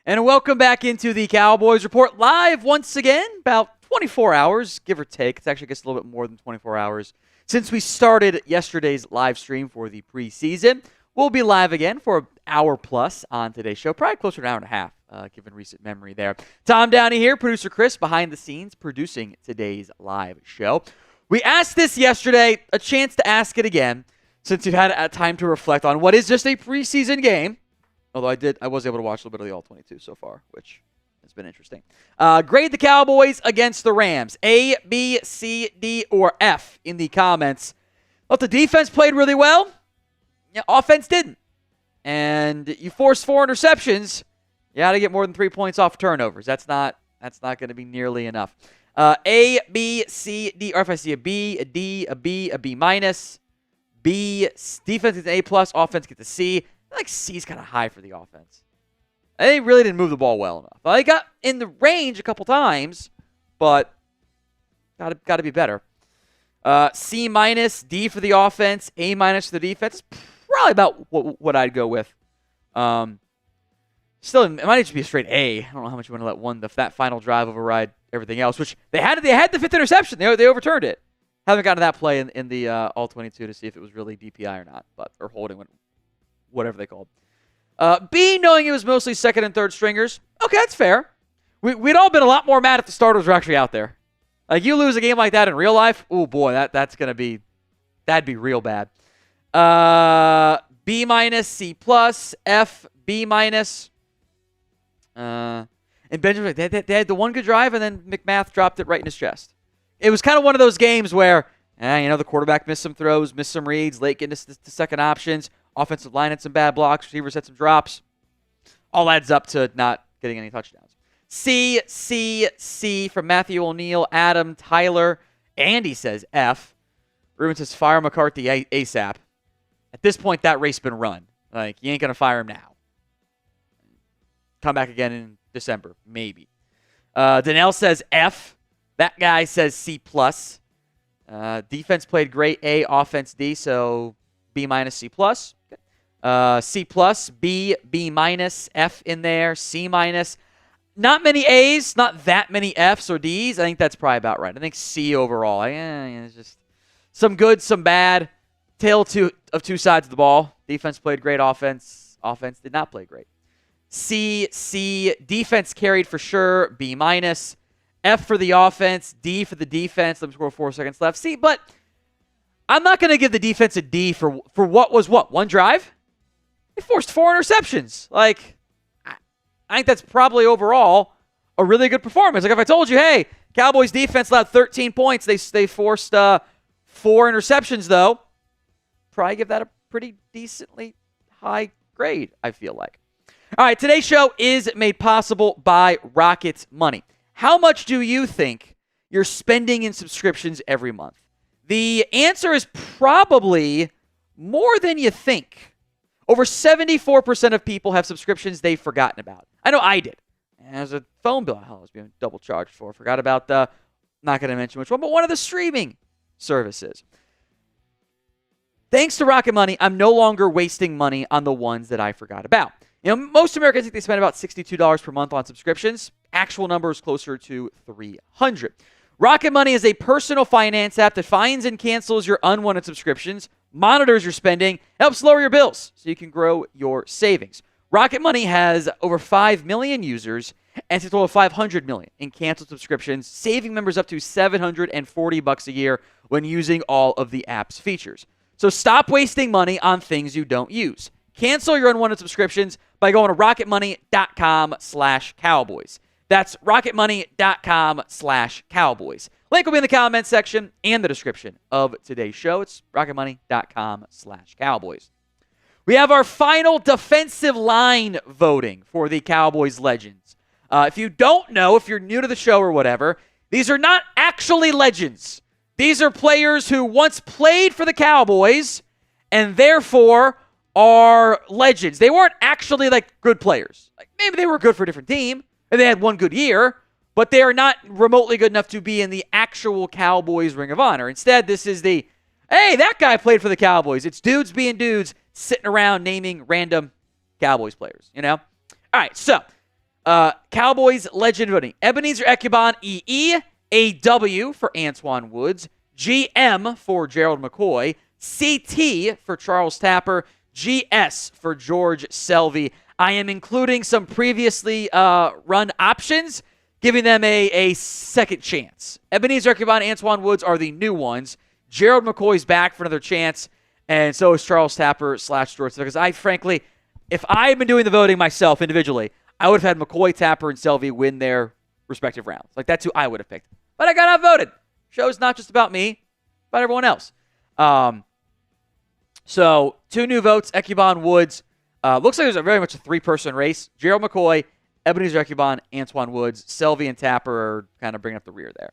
And welcome back into the Cowboys Report live once again, about 24 hours, give or take. It's actually just a little bit more than 24 hours since we started yesterday's live stream for the preseason. We'll be live again for an hour plus on today's show, probably closer to an hour and a half, given recent memory there. Tom Downey here, producer Chris behind the scenes, producing today's live show. We asked this yesterday, a chance to ask it again, since you've had time to reflect on what is just a preseason game. Although I was able to watch a little bit of the All-22 so far, which has been interesting. Grade the Cowboys against the Rams. A, B, C, D, or F in the comments. Well, the defense played really well. Yeah, offense didn't. And you forced 4 interceptions. You got to get more than 3 points off turnovers. That's not going to be nearly enough. A, B, C, D, or if I see a B, a D, a B, a B minus. B, defense gets an A plus, offense gets a C. I think C's kind of high for the offense. They really didn't move the ball well enough. They got in the range a couple times, but got to be better. C minus, D for the offense, A minus for the defense. It's probably about what I'd go with. Still, it might just be a straight A. I don't know how much you want to let that final drive override everything else, which they had the 5th interception. They overturned it. Haven't gotten to that play in the All-22 to see if it was really DPI or not, or holding, whatever they called. B, knowing it was mostly second and third stringers. Okay, that's fair. We'd all been a lot more mad if the starters were actually out there. Like, you lose a game like that in real life, oh boy, that'd be real bad. B minus, C plus, F, B minus. And Benjamin, they had the one good drive, and then McMath dropped it right in his chest. It was kind of one of those games where, the quarterback missed some throws, missed some reads, late getting to second options. Offensive line had some bad blocks. Receivers had some drops. All adds up to not getting any touchdowns. C, C, C from Matthew O'Neill, Adam, Tyler. Andy says F. Ruben says fire McCarthy ASAP. At this point, that race been run. Like, you ain't going to fire him now. Come back again in December, maybe. Danelle says F. That guy says C+. Defense played great, A. Offense, D. So B minus, C+. C+, B, B minus, F in there, C minus. Not many A's, not that many F's or D's. I think that's probably about right. I think C overall. It's just some good, some bad. Tale of two sides of the ball. Defense played great, offense did not play great. C, C, defense carried for sure, B minus. F for the offense, D for the defense. Let me score 4 seconds left. C, but I'm not going to give the defense a D for what was one drive? They forced 4 interceptions. Like, I think that's probably overall a really good performance. Like, if I told you, hey, Cowboys defense allowed 13 points, they forced 4 interceptions, though, probably give that a pretty decently high grade, I feel like. All right, today's show is made possible by Rocket Money. How much do you think you're spending in subscriptions every month? The answer is probably more than you think. Over 74% of people have subscriptions they've forgotten about. I know I did. As a phone bill, I was being double charged for. Forgot about not going to mention which one, but one of the streaming services. Thanks to Rocket Money, I'm no longer wasting money on the ones that I forgot about. Most Americans think they spend about $62 per month on subscriptions. Actual number is closer to $300. Rocket Money is a personal finance app that finds and cancels your unwanted subscriptions, monitors your spending, helps lower your bills so you can grow your savings. Rocket Money has over 5 million users and it's a total of 500 million in canceled subscriptions, saving members up to $740 a year when using all of the app's features. So stop wasting money on things you don't use. Cancel your unwanted subscriptions by going to rocketmoney.com/Cowboys. That's rocketmoney.com/Cowboys. Link will be in the comments section and the description of today's show. It's rocketmoney.com/Cowboys. We have our final defensive line voting for the Cowboys Legends. If you don't know, if you're new to the show or whatever, these are not actually legends. These are players who once played for the Cowboys and therefore are legends. They weren't actually like good players. Like, maybe they were good for a different team and they had one good year, but they are not remotely good enough to be in the actual Cowboys Ring of Honor. Instead, this is the, hey, that guy played for the Cowboys. It's dudes being dudes sitting around naming random Cowboys players, All right, so Cowboys legend voting. Ebenezer, Ekuban, EE. A W for Antwaun Woods. GM for Gerald McCoy. CT for Charles Tapper. GS for George Selvie. I am including some previously run options, giving them a second chance. Ebenezer, Ekuban, Antwaun Woods are the new ones. Gerald McCoy's back for another chance, and so is Charles Tapper / George Selvie. Because I, frankly, if I had been doing the voting myself individually, I would have had McCoy, Tapper, and Selvie win their respective rounds. Like, that's who I would have picked. But I got outvoted. Show's not just about me, about everyone else. So, 2 new votes, Ekuban, Woods. Looks like it was very much a 3-person race. Gerald McCoy, Ebenezer, Ekuban, Antwaun Woods. Selvie and Tapper are kind of bringing up the rear there.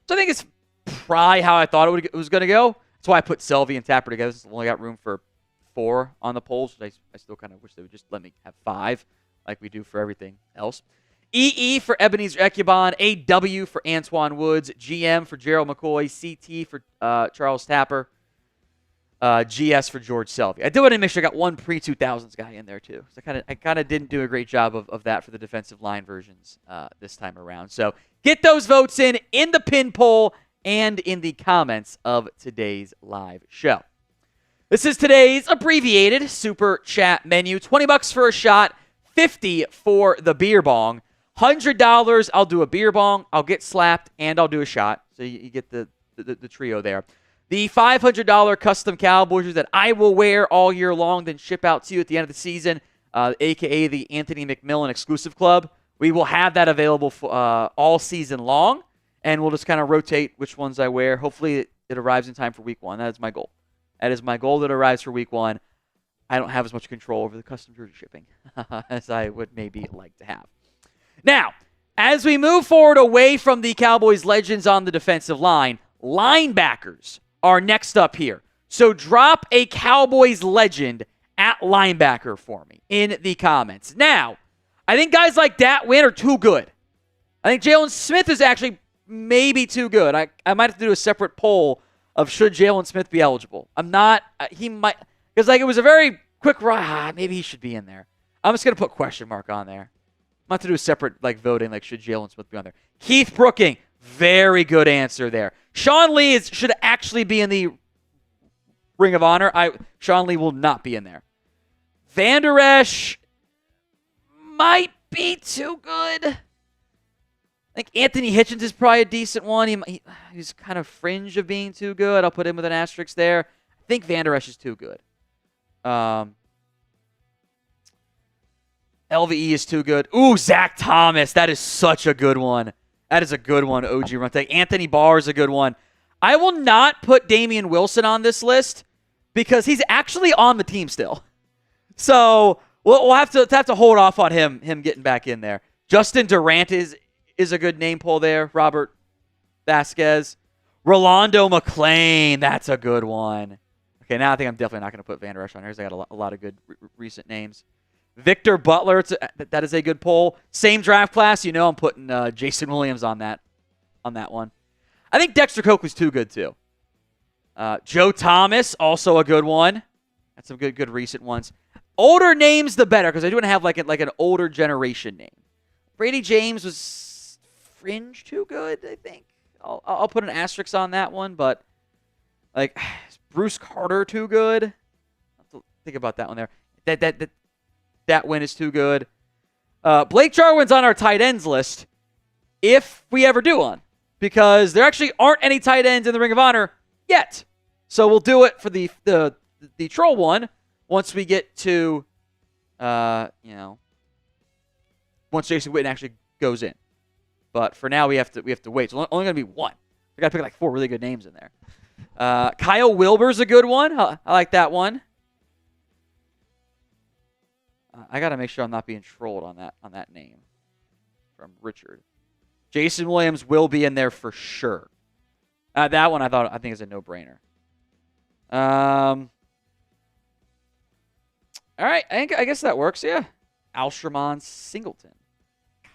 So I think it's probably how I thought it was going to go. That's why I put Selvie and Tapper together. It's only got room for 4 on the polls. I still kind of wish they would just let me have 5 like we do for everything else. EE for Ebenezer, Ekuban. AW for Antwaun Woods. GM for Gerald McCoy. CT for Charles Tapper. GS for George Selvie. I did want to make sure I got one pre-2000s guy in there too. So I kind of didn't do a great job of that for the defensive line versions this time around. So get those votes in the pin poll and in the comments of today's live show. This is today's abbreviated super chat menu. $20 for a shot, $50 for the beer bong. $100, I'll do a beer bong, I'll get slapped, and I'll do a shot. So you get the trio there. The $500 custom Cowboys shoes that I will wear all year long, then ship out to you at the end of the season, a.k.a. the Anthony McMillan Exclusive Club. We will have that available for, all season long, and we'll just kind of rotate which ones I wear. Hopefully it arrives in time for week 1. That is my goal. That is my goal that arrives for week 1. I don't have as much control over the custom jersey shipping as I would maybe like to have. Now, as we move forward away from the Cowboys legends on the defensive line, linebackers are next up here. So drop a Cowboys legend at linebacker for me in the comments. Now, I think guys like Dat Win are too good. I think Jalen Smith is actually maybe too good. I might have to do a separate poll of should Jalen Smith be eligible. I'm not. He might, because like it was a very quick ride. Maybe he should be in there. I'm just going to put question mark on there. I'm about to do a separate voting, should Jalen Smith be on there. Keith Brooking, very good answer there. Sean Lee should actually be in the Ring of Honor. Sean Lee will not be in there. Van Der Esch might be too good. I think Anthony Hitchens is probably a decent one. He's kind of fringe of being too good. I'll put him with an asterisk there. I think Van Der Esch is too good. LVE is too good. Ooh, Zach Thomas. That is such a good one. That is a good one, OG Runtake. Anthony Barr is a good one. I will not put Damian Wilson on this list because he's actually on the team still. So we'll have to hold off on him getting back in there. Justin Durant is a good name pull there. Robert Vasquez. Rolando McClain. That's a good one. Okay, now I think I'm definitely not going to put Van Der Esch on here because I got a lot of good recent names. Victor Butler, that is a good poll. Same draft class, I'm putting Jason Williams on that one. I think Dexter Coakley's too good too. Joe Thomas, also a good one. That's some good recent ones. Older names, the better, because I do want to have like an older generation name. Brady James was fringe too good, I think. I'll put an asterisk on that one, but is Bruce Carter too good? I'll have to think about that one there. That win is too good. Blake Jarwin's on our tight ends list if we ever do one, because there actually aren't any tight ends in the Ring of Honor yet. So we'll do it for the troll one once we get to, once Jason Witten actually goes in. But for now, we have to wait. It's only going to be one. I got to pick 4 really good names in there. Kyle Wilbur's a good one. I like that one. I got to make sure I'm not being trolled on that name from Richard. Jason Williams will be in there for sure. That one I think is a no-brainer. All right, I guess that works. Yeah, Alshramon Singleton. God,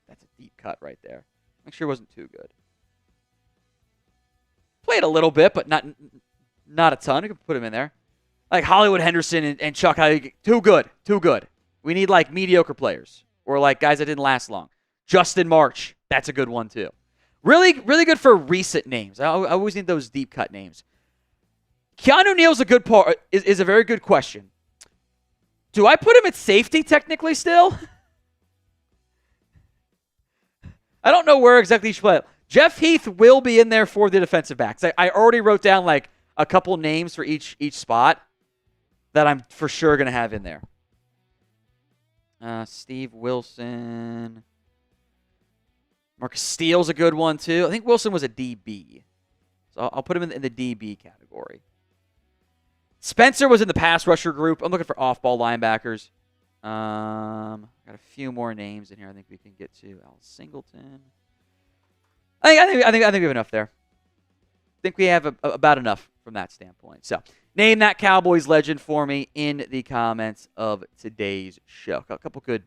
that's a deep cut right there. Make sure it wasn't too good. Played a little bit, but not a ton. We could put him in there. Like Hollywood Henderson and Chuck, too good. We need mediocre players or like guys that didn't last long. Justin March, that's a good one too. Really, really good for recent names. I always need those deep cut names. Keanu Neal's a good part. Is a very good question. Do I put him at safety technically still? I don't know where exactly he should play. Jeff Heath will be in there for the defensive backs. I already wrote down like a couple names for each spot that I'm for sure going to have in there. Steve Wilson. Marcus Steele's a good one too. I think Wilson was a DB. So I'll put him in the DB category. Spencer was in the pass rusher group. I'm looking for off-ball linebackers. Got a few more names in here I think we can get to. Al Singleton. I think we have enough there. I think we have about enough from that standpoint. So, name that Cowboys legend for me in the comments of today's show. A couple good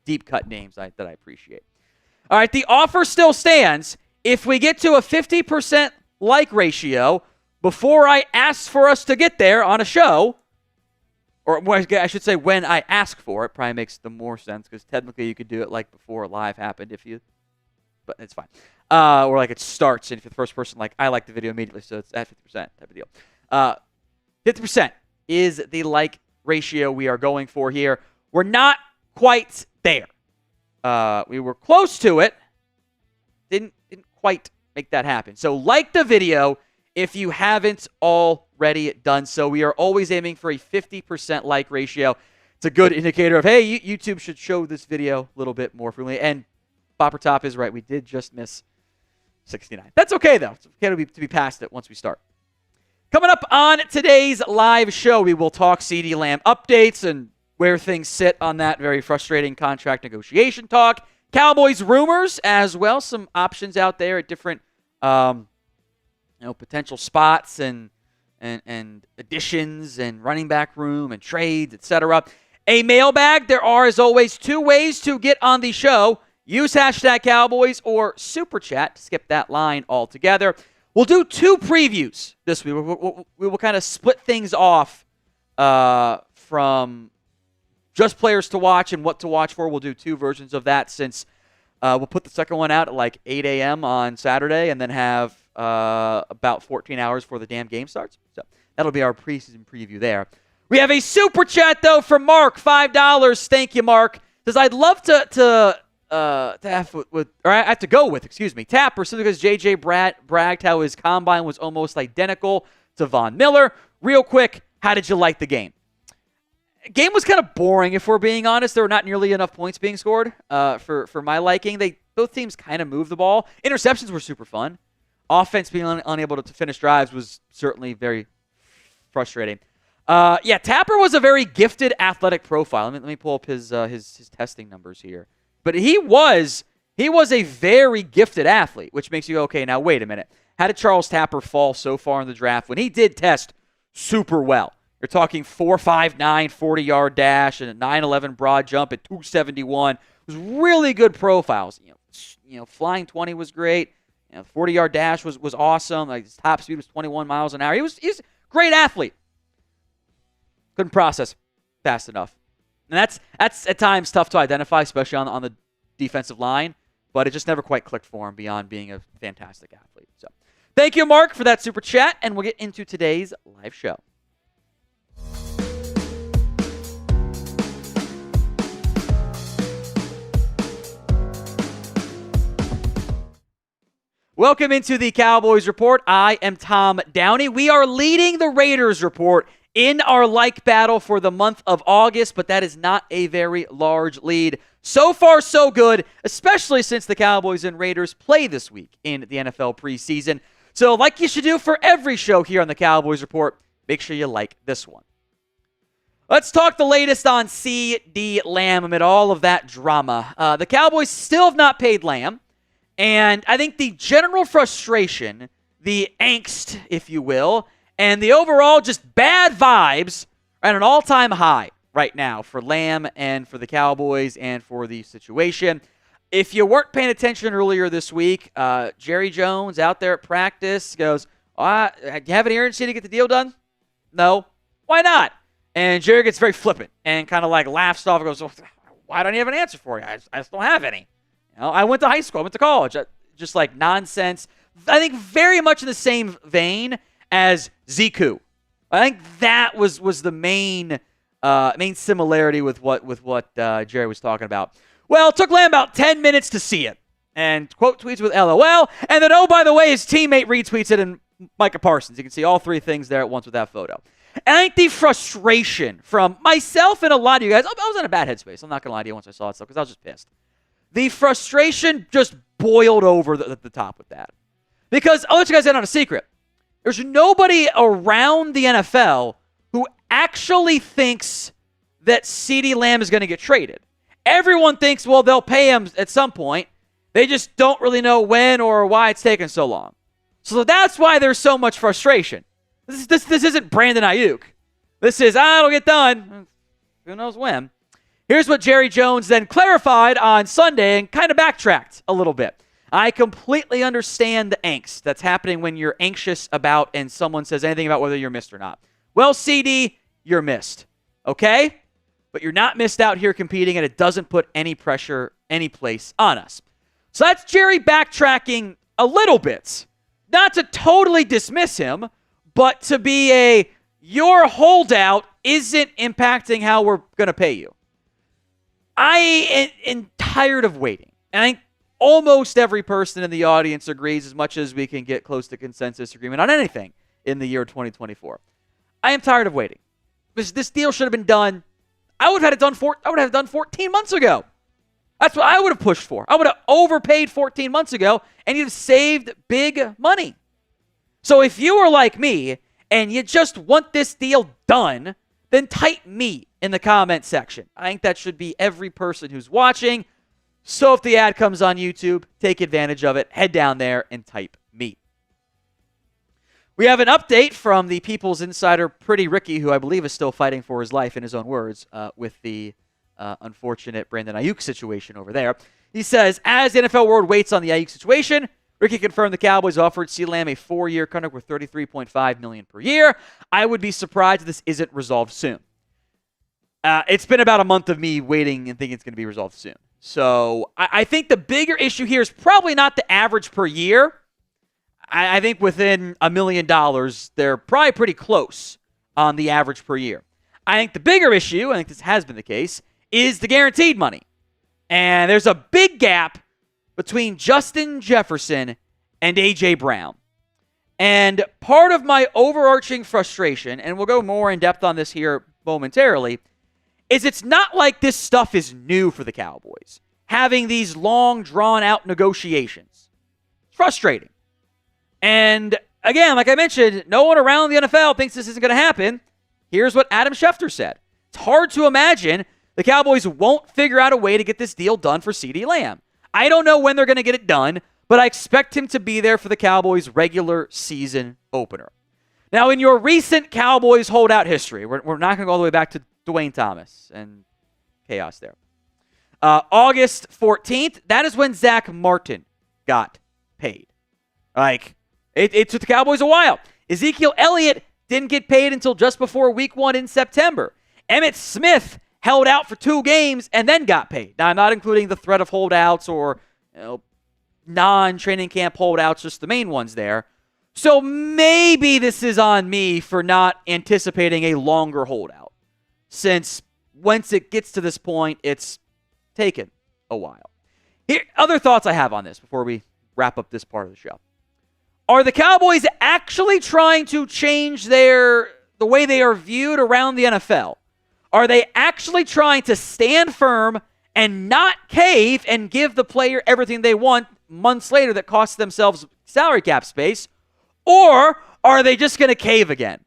deep cut names that I appreciate. All right, the offer still stands. If we get to a 50% like ratio before I ask for us to get there on a show, or I should say when I ask for it, probably makes the more sense because technically you could do it like before live happened but it's fine. Or like it starts and if you're the first person, like I like the video immediately, so it's at 50% type of deal. 50% is the like ratio we are going for here. We're not quite there. We were close to it. Didn't quite make that happen. So like the video if you haven't already done so. We are always aiming for a 50% like ratio. It's a good indicator of, hey, YouTube should show this video a little bit more frequently. And Bopper Top is right. We did just miss 69. That's okay, though. It's okay to be past it once we start. Coming up on today's live show, we will talk CeeDee Lamb updates and where things sit on that very frustrating contract negotiation talk. Cowboys rumors as well. Some options out there at different potential spots and additions and running back room and trades, etc. A mailbag. There are, as always, 2 ways to get on the show. Use hashtag Cowboys or Super Chat to skip that line altogether. We'll do 2 previews this week. We will kind of split things off from just players to watch and what to watch for. We'll do 2 versions of that since we'll put the second one out at like 8 a.m. on Saturday and then have about 14 hours before the damn game starts. So that'll be our preseason preview there. We have a Super Chat, though, from Mark, $5. Thank you, Mark. Says, I'd love to have to go with Tapper, simply because JJ bragged how his combine was almost identical to Von Miller. Real quick, how did you like the game? Game was kind of boring, if we're being honest. There were not nearly enough points being scored for my liking. Both teams kind of moved the ball. Interceptions were super fun. Offense being unable to finish drives was certainly very frustrating. Tapper was a very gifted athletic profile. Let me pull up his testing numbers here. But he was a very gifted athlete, which makes you go, okay, now wait a minute. How did Charles Tapper fall so far in the draft when he did test super well? You're talking 4.59 40-yard dash and a 9.11 broad jump at 271. It was really good profiles. Flying 20 was great. 40-yard dash was awesome. Like his top speed was 21 miles an hour. He's a great athlete. Couldn't process fast enough. And that's at times tough to identify, especially on the defensive line, but it just never quite clicked for him beyond being a fantastic athlete. So thank you, Mark, for that super chat, and we'll get into today's live show. Welcome into the Cowboys Report. I am Tom Downey. We are leading the Raiders Report in our like battle for the month of August, but that is not a very large lead. So far, so good, especially since the Cowboys and Raiders play this week in the NFL preseason. So like you should do for every show here on the Cowboys Report, make sure you like this one. Let's talk the latest on CeeDee Lamb amid all of that drama. The Cowboys still have not paid Lamb. And I think the general frustration, the angst, if you will, and the overall just bad vibes are at an all-time high right now for Lamb and for the Cowboys and for the situation. If you weren't paying attention earlier this week, Jerry Jones out there at practice goes, you have an urgency to get the deal done? No. Why not? And Jerry gets very flippant and kind of like laughs off and goes, why don't you have an answer for you? I just don't have any. I went to high school. I went to college. Just like nonsense. I think very much in the same vein as Ziku. I think that was the main similarity with what Jerry was talking about. Well, it took Lamb about 10 minutes to see it. And quote tweets with LOL. And then, oh, by the way, his teammate retweets it in Micah Parsons. You can see all three things there at once with that photo. And I think the frustration from myself and a lot of you guys, I was in a bad headspace. I'm not going to lie to you once I saw it stuff because I was just pissed. The frustration just boiled over the top with that. Because I'll let you guys in on a secret. There's nobody around the NFL who actually thinks that CeeDee Lamb is going to get traded. Everyone thinks, well, they'll pay him at some point. They just don't really know when or why it's taking so long. So that's why there's so much frustration. This isn't Brandon Ayuk. This is, it'll get done. Who knows when. Here's what Jerry Jones then clarified on Sunday and kind of backtracked a little bit. I completely understand the angst that's happening when you're anxious about and someone says anything about whether you're missed or not. Well, CD, you're missed. Okay? But you're not missed out here competing, and it doesn't put any pressure any place on us. So that's Jerry backtracking a little bit. Not to totally dismiss him, but to be your holdout isn't impacting how we're going to pay you. I am tired of waiting. And I think almost every person in the audience agrees as much as we can get close to consensus agreement on anything in the year 2024. I am tired of waiting. This deal should have been done. I would have had it done 14 months ago. That's what I would have pushed for. I would have overpaid 14 months ago, and you'd have saved big money. So if you are like me, and you just want this deal done, then type me in the comment section. I think that should be every person who's watching. So if the ad comes on YouTube, take advantage of it. Head down there and type me. We have an update from the People's Insider, Pretty Ricky, who I believe is still fighting for his life, in his own words, with the unfortunate Brandon Ayuk situation over there. He says, as the NFL world waits on the Ayuk situation, Ricky confirmed the Cowboys offered CeeDee Lamb a 4-year contract worth $33.5 million per year. I would be surprised if this isn't resolved soon. It's been about a month of me waiting and thinking it's going to be resolved soon. So I think the bigger issue here is probably not the average per year. I think within $1 million, they're probably pretty close on the average per year. I think the bigger issue, I think this has been the case, is the guaranteed money. And there's a big gap between Justin Jefferson and A.J. Brown. And part of my overarching frustration, and we'll go more in depth on this here momentarily, is it's not like this stuff is new for the Cowboys, having these long, drawn-out negotiations. It's frustrating. And again, like I mentioned, no one around the NFL thinks this isn't going to happen. Here's what Adam Schefter said. It's hard to imagine the Cowboys won't figure out a way to get this deal done for CeeDee Lamb. I don't know when they're going to get it done, but I expect him to be there for the Cowboys' regular season opener. Now, in your recent Cowboys holdout history, we're not going to go all the way back to Dwayne Thomas and chaos there. August 14th, that is when Zach Martin got paid. It took the Cowboys a while. Ezekiel Elliott didn't get paid until just before week 1 in September. Emmitt Smith held out for 2 games and then got paid. Now, I'm not including the threat of holdouts or non-training camp holdouts, just the main ones there. So maybe this is on me for not anticipating a longer holdout, since once it gets to this point, it's taken a while. Here, other thoughts I have on this before we wrap up this part of the show. Are the Cowboys actually trying to change the way they are viewed around the NFL? Are they actually trying to stand firm and not cave and give the player everything they want months later that costs themselves salary cap space? Or are they just going to cave again?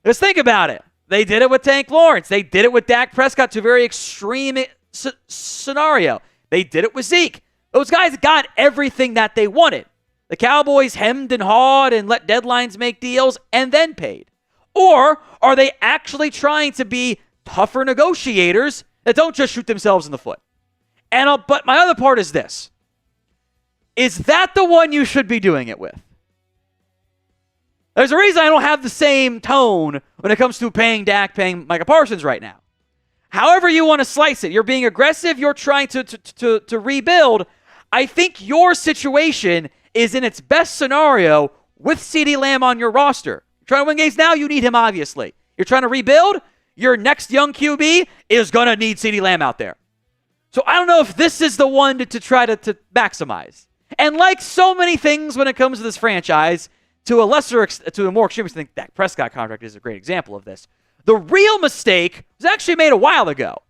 Let's think about it. They did it with Tank Lawrence. They did it with Dak Prescott to a very extreme scenario. They did it with Zeke. Those guys got everything that they wanted. The Cowboys hemmed and hawed and let deadlines make deals and then paid. Or are they actually trying to be tougher negotiators that don't just shoot themselves in the foot? But my other part is this. Is that the one you should be doing it with? There's a reason I don't have the same tone when it comes to paying Dak, paying Micah Parsons right now. however you want to slice it. You're being aggressive. You're trying to rebuild. I think your situation is in its best scenario with CeeDee Lamb on your roster. You're trying to win games now, you need him, obviously. You're trying to rebuild, your next young QB is going to need CeeDee Lamb out there. So I don't know if this is the one to try to maximize. And like so many things when it comes to this franchise, to a more extreme extent, Dak Prescott contract is a great example of this. The real mistake was actually made a while ago.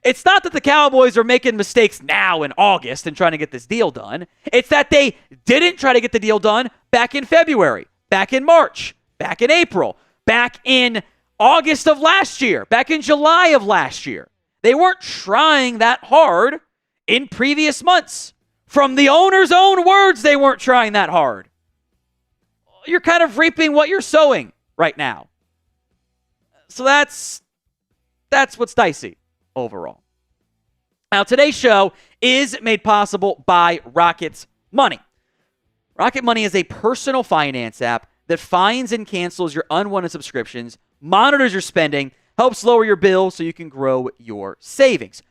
It's not that the Cowboys are making mistakes now in August and trying to get this deal done. It's that they didn't try to get the deal done back in February, back in March, back in April, back in August of last year, back in July of last year. They weren't trying that hard in previous months. From the owner's own words, they weren't trying that hard. You're kind of reaping what you're sowing right now. So that's what's dicey overall. Now, today's show is made possible by Rocket Money. Rocket Money is a personal finance app that finds and cancels your unwanted subscriptions, monitors your spending, helps lower your bills so you can grow your savings.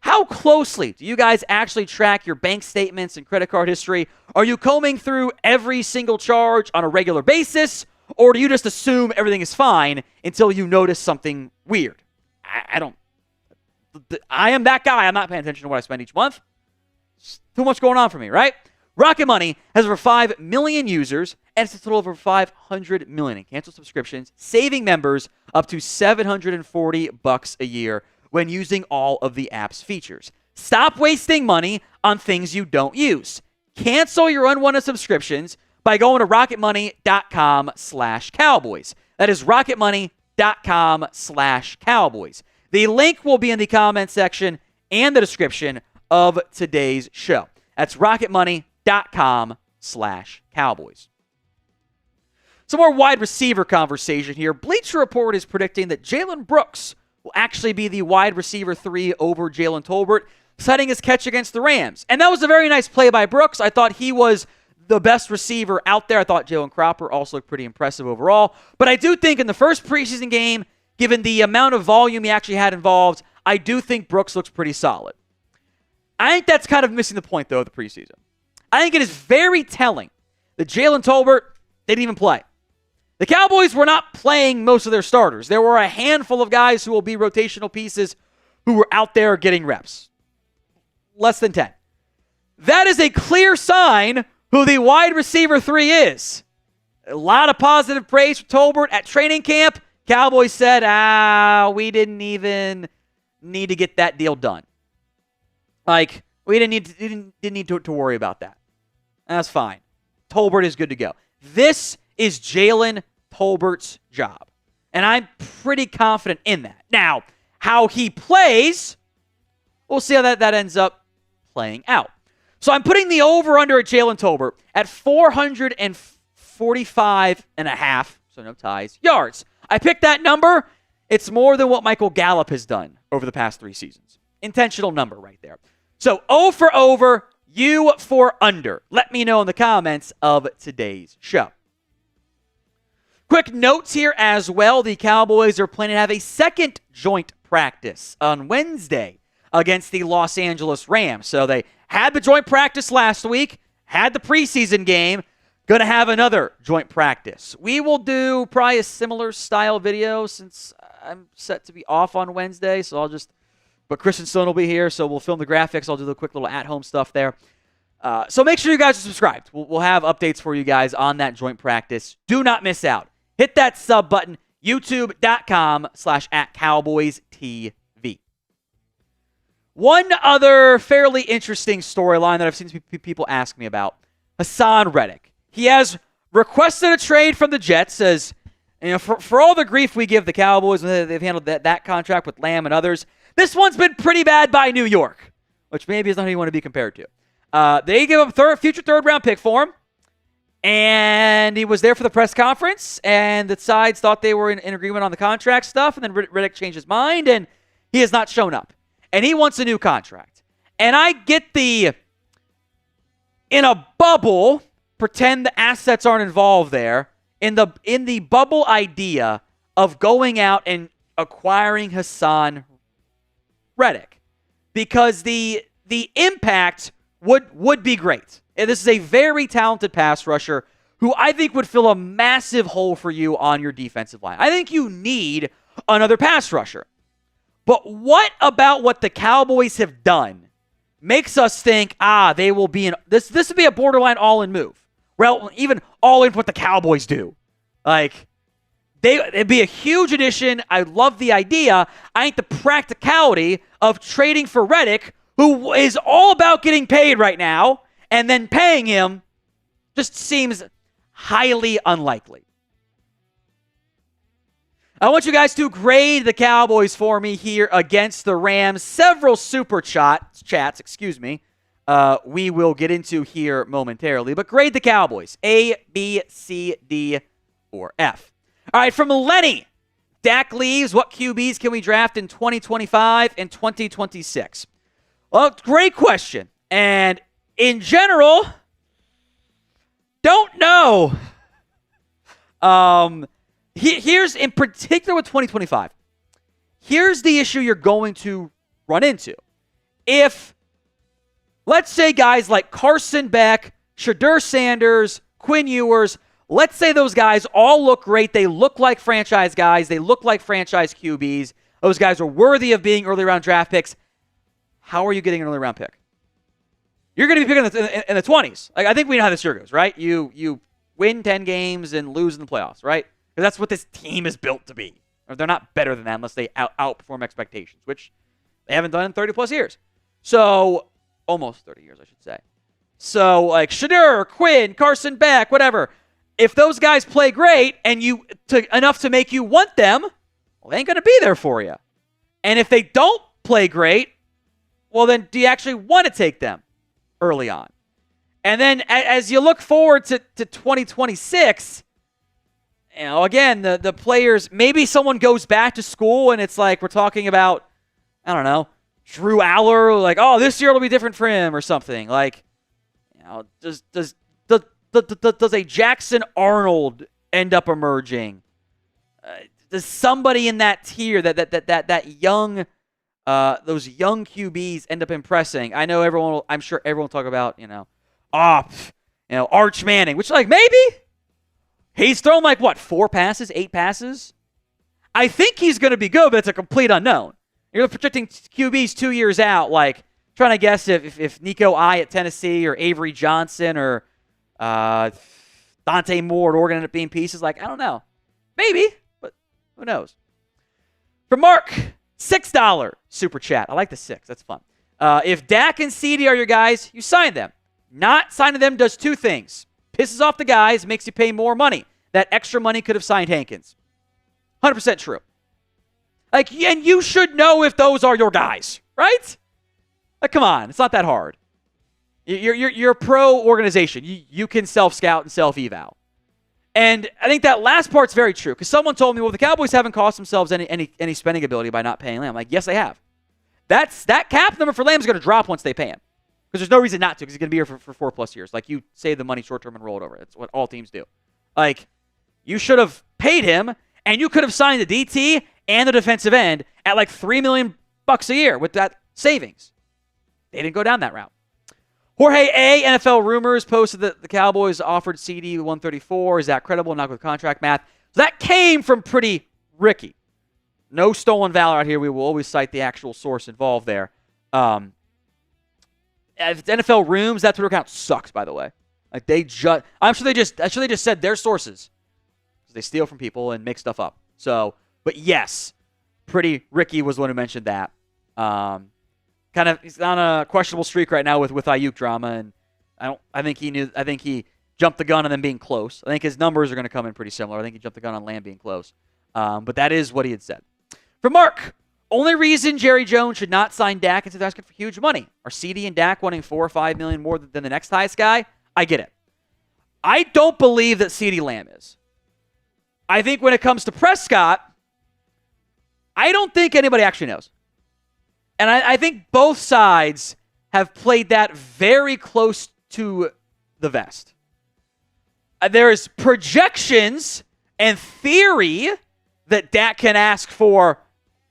How closely do you guys actually track your bank statements and credit card history? Are you combing through every single charge on a regular basis? Or do you just assume everything is fine until you notice something weird? I am that guy. I'm not paying attention to what I spend each month. It's too much going on for me, right? Rocket Money has over 5 million users, and it's a total of over 500 million in canceled subscriptions, saving members up to $740 a year when using all of the app's features. Stop wasting money on things you don't use. Cancel your unwanted subscriptions by going to rocketmoney.com/Cowboys. That is rocketmoney.com/Cowboys. The link will be in the comment section and the description of today's show. That's rocketmoney.com/Cowboys. Some more wide receiver conversation here. Bleacher Report is predicting that Jalen Brooks will actually be the wide receiver 3 over Jalen Tolbert, citing his catch against the Rams. And that was a very nice play by Brooks. I thought he was the best receiver out there. I thought Jalen Cropper also looked pretty impressive overall. But I do think in the first preseason game, given the amount of volume he actually had involved, I do think Brooks looks pretty solid. I think that's kind of missing the point, though, of the preseason. I think it is very telling that Jalen Tolbert didn't even play. The Cowboys were not playing most of their starters. There were a handful of guys who will be rotational pieces who were out there getting reps. Less than 10. That is a clear sign who the wide receiver 3 is. A lot of positive praise for Tolbert at training camp. Cowboys said, we didn't even need to get that deal done. Like, we didn't need to worry about that. That's fine. Tolbert is good to go. This is Jalen Tolbert's job. And I'm pretty confident in that. Now, how he plays, we'll see how that ends up playing out. So I'm putting the over-under at Jalen Tolbert at 445.5, so no ties, yards. I picked that number. It's more than what Michael Gallup has done over the past 3 seasons. Intentional number right there. So O for over, U for under. Let me know in the comments of today's show. Quick notes here as well. The Cowboys are planning to have a second joint practice on Wednesday against the Los Angeles Rams. So they had the joint practice last week, had the preseason game, going to have another joint practice. We will do probably a similar style video since I'm set to be off on Wednesday. So but Christian Stone will be here, so we'll film the graphics. I'll do the quick little at-home stuff there. So make sure you guys are subscribed. We'll have updates for you guys on that joint practice. Do not miss out. Hit that sub button, youtube.com/@CowboysTV. One other fairly interesting storyline that I've seen people ask me about, Haason Reddick. He has requested a trade from the Jets, as for all the grief we give the Cowboys, they've handled that contract with Lamb and others. This one's been pretty bad by New York, which maybe is not who you want to be compared to. They give up future third-round pick for him, and he was there for the press conference, and the sides thought they were in agreement on the contract stuff, and then Reddick changed his mind, and he has not shown up. And he wants a new contract. And I get in a bubble, pretend the assets aren't involved there, in the bubble idea of going out and acquiring Haason Reddick because the impact would be great. And this is a very talented pass rusher who I think would fill a massive hole for you on your defensive line. I think you need another pass rusher. But what about what the Cowboys have done makes us think, they will be this would be a borderline all-in move. Well, even all-in what the Cowboys do. Like, it'd be a huge addition. I love the idea. I think the practicality of trading for Reddick, who is all about getting paid right now, and then paying him just seems highly unlikely. I want you guys to grade the Cowboys for me here against the Rams. Several super chats, we will get into here momentarily. But grade the Cowboys. A, B, C, D, or F. All right, from Lenny. Dak leaves. What QBs can we draft in 2025 and 2026? Well, great question. And in general, don't know. Here's, in particular with 2025, here's the issue you're going to run into. If, let's say, guys like Carson Beck, Shadur Sanders, Quinn Ewers, let's say those guys all look great. They look like franchise guys. They look like franchise QBs. Those guys are worthy of being early round draft picks. How are you getting an early round pick? You're going to be picking in the 20s. Like, I think we know how this year goes, right? You win 10 games and lose in the playoffs, right? Because that's what this team is built to be. Or they're not better than that unless they outperform expectations, which they haven't done in 30-plus years. So, almost 30 years, I should say. So, like, Shadur, Quinn, Carson Beck, whatever. If those guys play great and enough to make you want them, well, they ain't going to be there for you. And if they don't play great, well, then do you actually want to take them early on? And then as you look forward to 2026, again, the players, maybe someone goes back to school and it's like we're talking about, I don't know, Drew Aller, like, this year will be different for him or something. Like, does a Jackson Arnold end up emerging? Does somebody in that tier, that young, those young QBs end up impressing? I know I'm sure everyone will talk about, Arch Manning, which, like, maybe he's thrown 8 passes? I think he's going to be good, but it's a complete unknown. You're projecting QBs 2 years out, like trying to guess if Nico I at Tennessee or Avery Johnson or Dante Moore at Oregon end up being pieces. Like, I don't know. Maybe, but who knows? For Mark, $6 super chat. I like the 6. That's fun. If Dak and CeeDee are your guys, you sign them. Not signing them does 2 things. Pisses off the guys, makes you pay more money. That extra money could have signed Hankins. 100% true. Like, and you should know if those are your guys, right? Like, come on, it's not that hard. You're a pro organization. You can self-scout and self-eval. And I think that last part's very true, because someone told me, well, the Cowboys haven't cost themselves any spending ability by not paying Lamb. I'm like, yes, they have. That cap number for Lamb is going to drop once they pay him. Because there's no reason not to, because he's going to be here for 4+ years. Like, you save the money short-term and roll it over. That's what all teams do. Like, you should have paid him, and you could have signed the DT and the defensive end at like $3 million a year with that savings. They didn't go down that route. Jorge A. NFL Rumors posted that the Cowboys offered CeeDee 134. Is that credible? Not with contract math. So that came from Pretty Ricky. No stolen valor out here. We will always cite the actual source involved there. If it's NFL Rooms, that Twitter account sucks, by the way. Like, I'm sure they just said their sources. Because they steal from people and make stuff up. So, but yes, Pretty Ricky was the one who mentioned that. He's on a questionable streak right now with Ayuk drama, and I think he jumped the gun on them being close. I think his numbers are going to come in pretty similar. I think he jumped the gun on Lamb being close. But that is what he had said. For Mark, only reason Jerry Jones should not sign Dak is if they're asking for huge money. Are CeeDee and Dak wanting $4 or $5 million more than the next highest guy? I get it. I don't believe that CeeDee Lamb is. I think when it comes to Prescott, I don't think anybody actually knows. And I think both sides have played that very close to the vest. There is projections and theory that Dak can ask for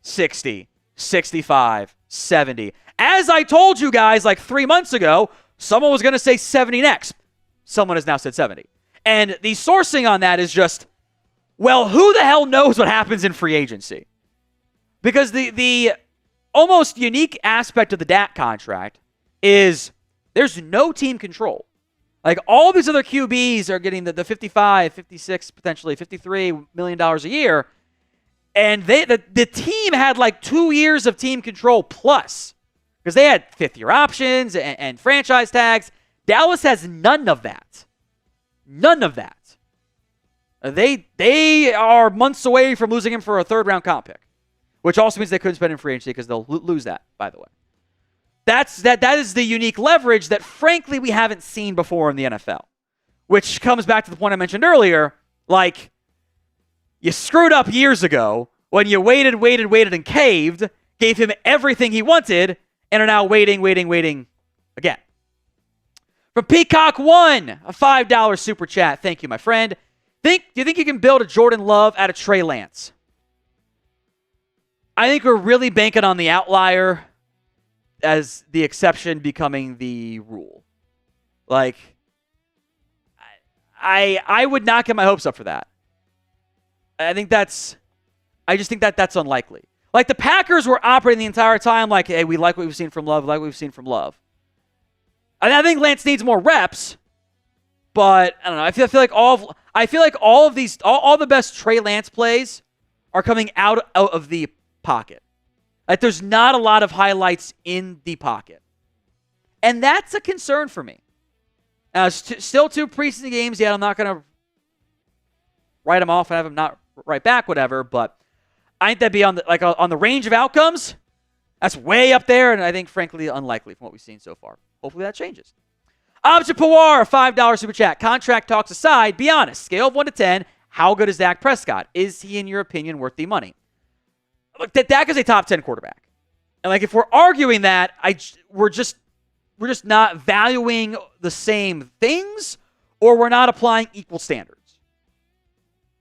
60, 65, 70. As I told you guys like 3 months ago, someone was going to say 70 next. Someone has now said 70. And the sourcing on that is just, well, who the hell knows what happens in free agency? Because the almost unique aspect of the Dak contract is there's no team control. Like, all these other QBs are getting the 55, 56, potentially $53 million a year. And the team had like 2 years of team control plus. Because they had fifth-year options and franchise tags. Dallas has none of that. None of that. They are months away from losing him for a third-round comp pick. Which also means they couldn't spend in free agency because they'll lose that, by the way. That is the unique leverage that, frankly, we haven't seen before in the NFL. Which comes back to the point I mentioned earlier. Like, you screwed up years ago when you waited, and caved, gave him everything he wanted, and are now waiting again. From Peacock1, a $5 super chat. Thank you, my friend. Do you think you can build a Jordan Love out of Trey Lance? I think we're really banking on the outlier as the exception becoming the rule. Like, I would not get my hopes up for that. I just think that's unlikely. Like, the Packers were operating the entire time like, hey, we like what we've seen from Love, And I think Lance needs more reps, but I don't know. I feel like all of these, all the best Trey Lance plays are coming out of the pocket. Like, there's not a lot of highlights in the pocket. And that's a concern for me. Still 2 preseason games yet. I'm not going to write him off and have him not right back, whatever. But I think that'd be on the range of outcomes. That's way up there, and I think, frankly, unlikely from what we've seen so far. Hopefully that changes. Object Pawar, $5 super chat. Contract talks aside, be honest. Scale of 1 to 10, how good is Dak Prescott? Is he, in your opinion, worth the money? Look, Dak is a top 10 quarterback. And like, if we're arguing that, we're just not valuing the same things, or we're not applying equal standards.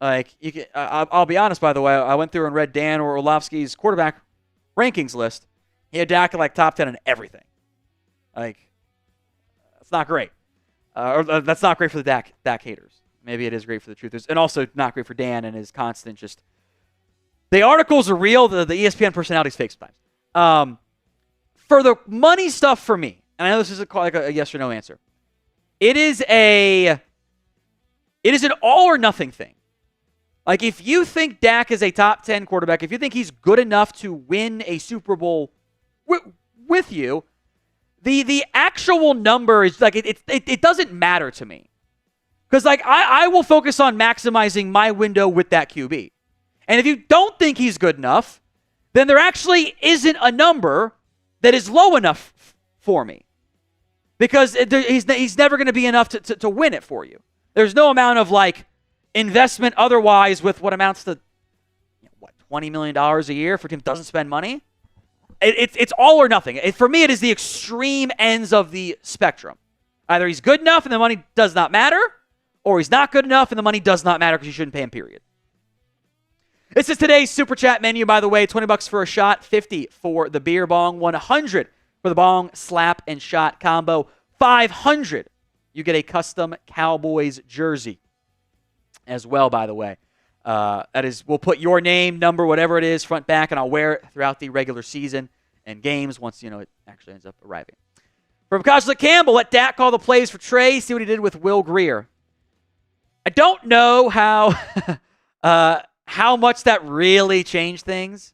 Like, I'll be honest, by the way, I went through and read Dan Orlovsky's quarterback rankings list. He had Dak at like top 10 in everything. Like, that's not great. Or that's not great for the Dak haters. Maybe it is great for the truthers. And also not great for Dan and his constant just... The articles are real. The ESPN personality is fake sometimes. For the money stuff for me, and I know this is like a yes or no answer, it is an all or nothing thing. Like, if you think Dak is a top 10 quarterback, if you think he's good enough to win a Super Bowl with you, the actual number is like, it doesn't matter to me. Because like, I will focus on maximizing my window with that QB. And if you don't think he's good enough, then there actually isn't a number that is low enough for me. Because he's never going to be enough to win it for you. There's no amount of like investment otherwise with what amounts to $20 million a year if a team doesn't spend money. It's all or nothing. For me, it is the extreme ends of the spectrum. Either he's good enough and the money does not matter, or he's not good enough and the money does not matter because you shouldn't pay him, period. This is today's Super Chat menu, by the way. $20 for a shot, $50 for the beer bong, $100 for the bong, slap, and shot combo, $500. You get a custom Cowboys jersey as well, by the way. That is, we'll put your name, number, whatever it is, front, back, and I'll wear it throughout the regular season and games once, it actually ends up arriving. From Coslick Campbell, let Dak call the plays for Trey, see what he did with Will Grier. I don't know how much that really changed things.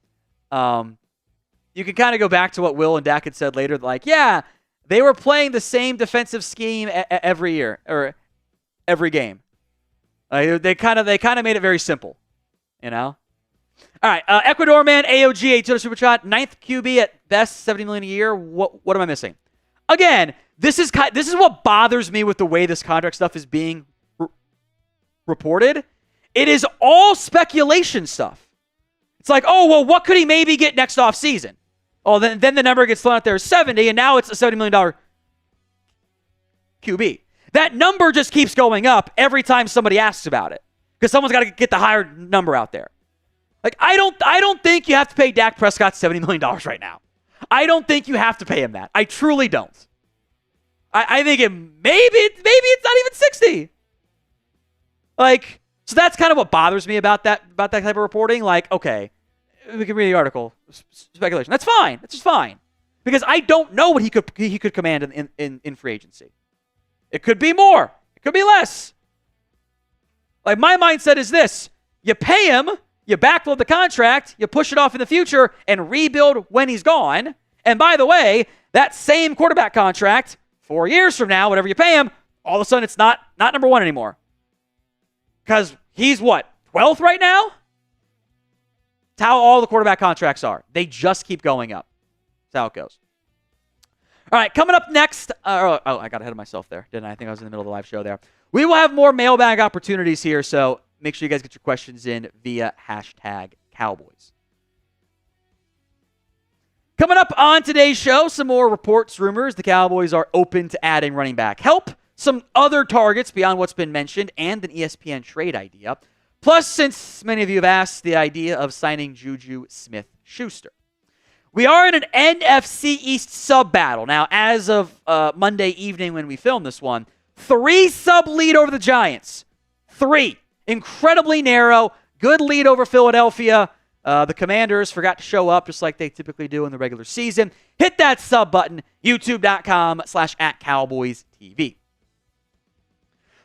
You can kind of go back to what Will and Dak had said later, like, yeah, they were playing the same defensive scheme every year or every game. They kind of made it very simple, All right, Ecuador man AOG $8 super chat, 9th QB at best, $70 million a year. What am I missing? Again, this is what bothers me with the way this contract stuff is being reported. It is all speculation stuff. It's like, oh, well, what could he maybe get next offseason? Oh, then the number gets thrown out there as 70, and now it's a $70 million QB. That number just keeps going up every time somebody asks about it because someone's got to get the higher number out there. Like, I don't think you have to pay Dak Prescott $70 million right now. I don't think you have to pay him that. I truly don't. I think maybe it's not even 60. Like, so that's kind of what bothers me about that type of reporting. Like, okay, we can read the article. Speculation. That's fine. That's just fine. Because I don't know what he could command in free agency. It could be more. It could be less. Like, my mindset is this. You pay him, you backload the contract, you push it off in the future, and rebuild when he's gone. And by the way, that same quarterback contract, 4 years from now, whatever you pay him, all of a sudden it's not number one anymore. Because he's what, 12th right now? That's how all the quarterback contracts are. They just keep going up. That's how it goes. All right, coming up next. I got ahead of myself there, didn't I? I think I was in the middle of the live show there. We will have more mailbag opportunities here, so make sure you guys get your questions in via #Cowboys. Coming up on today's show, some more reports, rumors. The Cowboys are open to adding running back help, some other targets beyond what's been mentioned, and an ESPN trade idea. Plus, since many of you have asked, the idea of signing Juju Smith-Schuster. We are in an NFC East sub-battle. Now, as of Monday evening when we filmed this one, 3 sub-lead over the Giants. 3. Incredibly narrow. Good lead over Philadelphia. The Commanders forgot to show up just like they typically do in the regular season. Hit that sub button, youtube.com/@CowboysTV.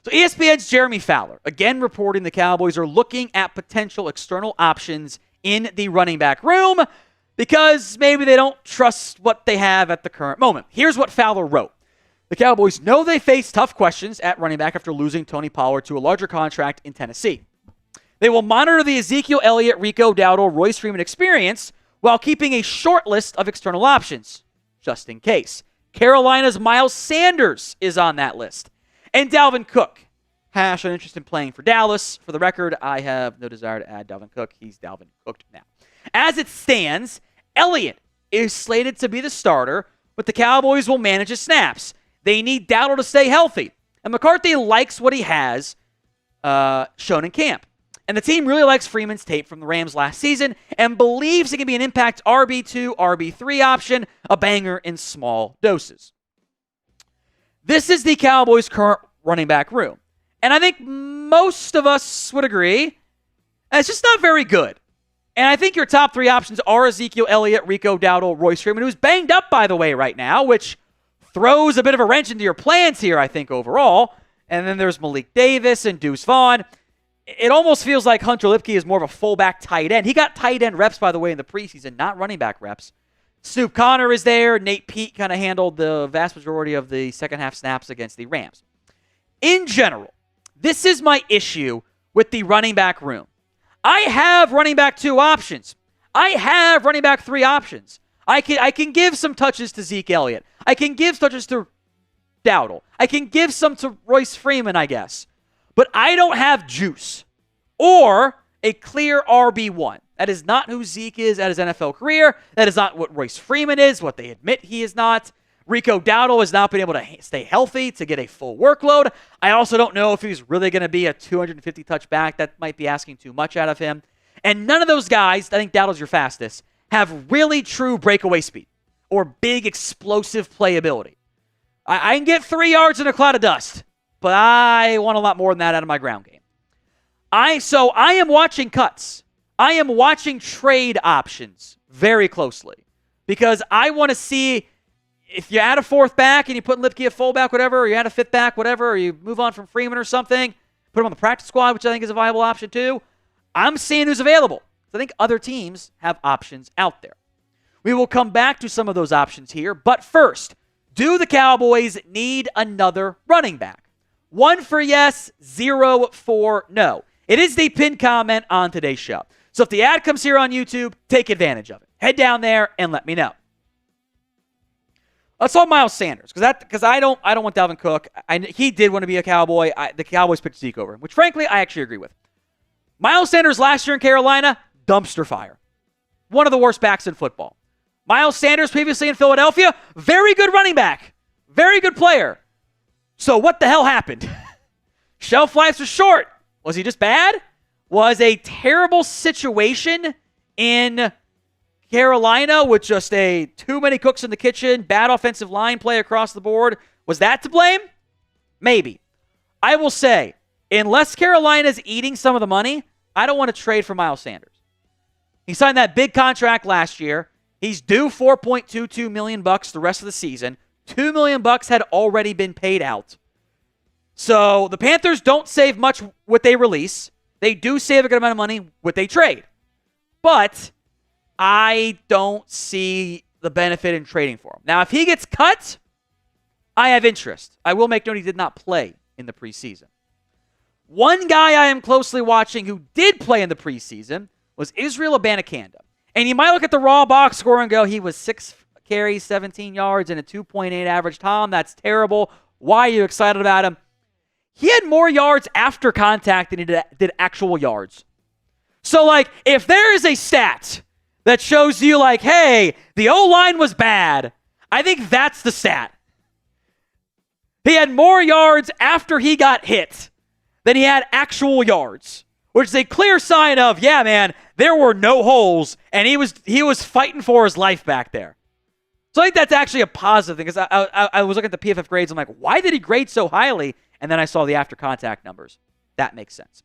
So ESPN's Jeremy Fowler, again reporting the Cowboys are looking at potential external options in the running back room because maybe they don't trust what they have at the current moment. Here's what Fowler wrote. The Cowboys know they face tough questions at running back after losing Tony Pollard to a larger contract in Tennessee. They will monitor the Ezekiel Elliott, Rico Dowdle, Royce Freeman experience while keeping a short list of external options, just in case. Carolina's Miles Sanders is on that list. And Dalvin Cook has shown interest in playing for Dallas. For the record, I have no desire to add Dalvin Cook. He's Dalvin Cooked now. As it stands, Elliott is slated to be the starter, but the Cowboys will manage his snaps. They need Dowdle to stay healthy. And McCarthy likes what he has shown in camp. And the team really likes Freeman's tape from the Rams last season and believes he can be an impact RB2, RB3 option, a banger in small doses. This is the Cowboys' current running back room. And I think most of us would agree it's just not very good. And I think your top 3 options are Ezekiel Elliott, Rico Dowdle, Royce Freeman, who's banged up, by the way, right now, which throws a bit of a wrench into your plans here, I think, overall. And then there's Malik Davis and Deuce Vaughn. It almost feels like Hunter Lipke is more of a fullback tight end. He got tight end reps, by the way, in the preseason, not running back reps. Snoop Connor is there. Nate Peat kind of handled the vast majority of the second half snaps against the Rams. In general, this is my issue with the running back room. I have running back 2 options. I have running back 3 options. I can give some touches to Zeke Elliott. I can give touches to Dowdle. I can give some to Royce Freeman, I guess. But I don't have juice or a clear RB1. That is not who Zeke is at his NFL career. That is not what Royce Freeman is, what they admit he is not. Rico Dowdle has not been able to stay healthy to get a full workload. I also don't know if he's really going to be a 250 touch back. That might be asking too much out of him. And none of those guys, I think Dowdle's your fastest, have really true breakaway speed or big explosive playability. I can get 3 yards in a cloud of dust, but I want a lot more than that out of my ground game. So I am watching cuts. I am watching trade options very closely because I want to see if you add a 4th back and you put Lipke at fullback, whatever, or you add a 5th back, whatever, or you move on from Freeman or something, put him on the practice squad, which I think is a viable option too. I'm seeing who's available. I think other teams have options out there. We will come back to some of those options here, but first, do the Cowboys need another running back? 1 for yes, 0 for no. It is the pinned comment on today's show. So if the ad comes here on YouTube, take advantage of it. Head down there and let me know. Let's talk Miles Sanders because I don't want Dalvin Cook. He did want to be a Cowboy. The Cowboys picked Zeke over him, which frankly I actually agree with. Miles Sanders last year in Carolina, dumpster fire. One of the worst backs in football. Miles Sanders previously in Philadelphia, very good running back. Very good player. So what the hell happened? Shelf lives were short. Was he just bad? Was a terrible situation in Carolina with just too many cooks in the kitchen, bad offensive line play across the board, was that to blame? Maybe. I will say, unless Carolina's eating some of the money, I don't want to trade for Miles Sanders. He signed that big contract last year. He's due $4.22 million the rest of the season. $2 million had already been paid out. So the Panthers don't save much what they release. They do save a good amount of money what they trade. But I don't see the benefit in trading for him. Now, if he gets cut, I have interest. I will make note he did not play in the preseason. One guy I am closely watching who did play in the preseason was Israel Abanikanda. And you might look at the raw box score and go, he was 6 carries, 17 yards, and a 2.8 average. Tom, that's terrible. Why are you excited about him? He had more yards after contact than he did actual yards. So, if there is a stat that shows you, hey, the O-line was bad, I think that's the stat. He had more yards after he got hit than he had actual yards, which is a clear sign of, yeah, man, there were no holes, and he was fighting for his life back there. So I think that's actually a positive thing, because I was looking at the PFF grades. I'm like, why did he grade so highly? And then I saw the after contact numbers. That makes sense.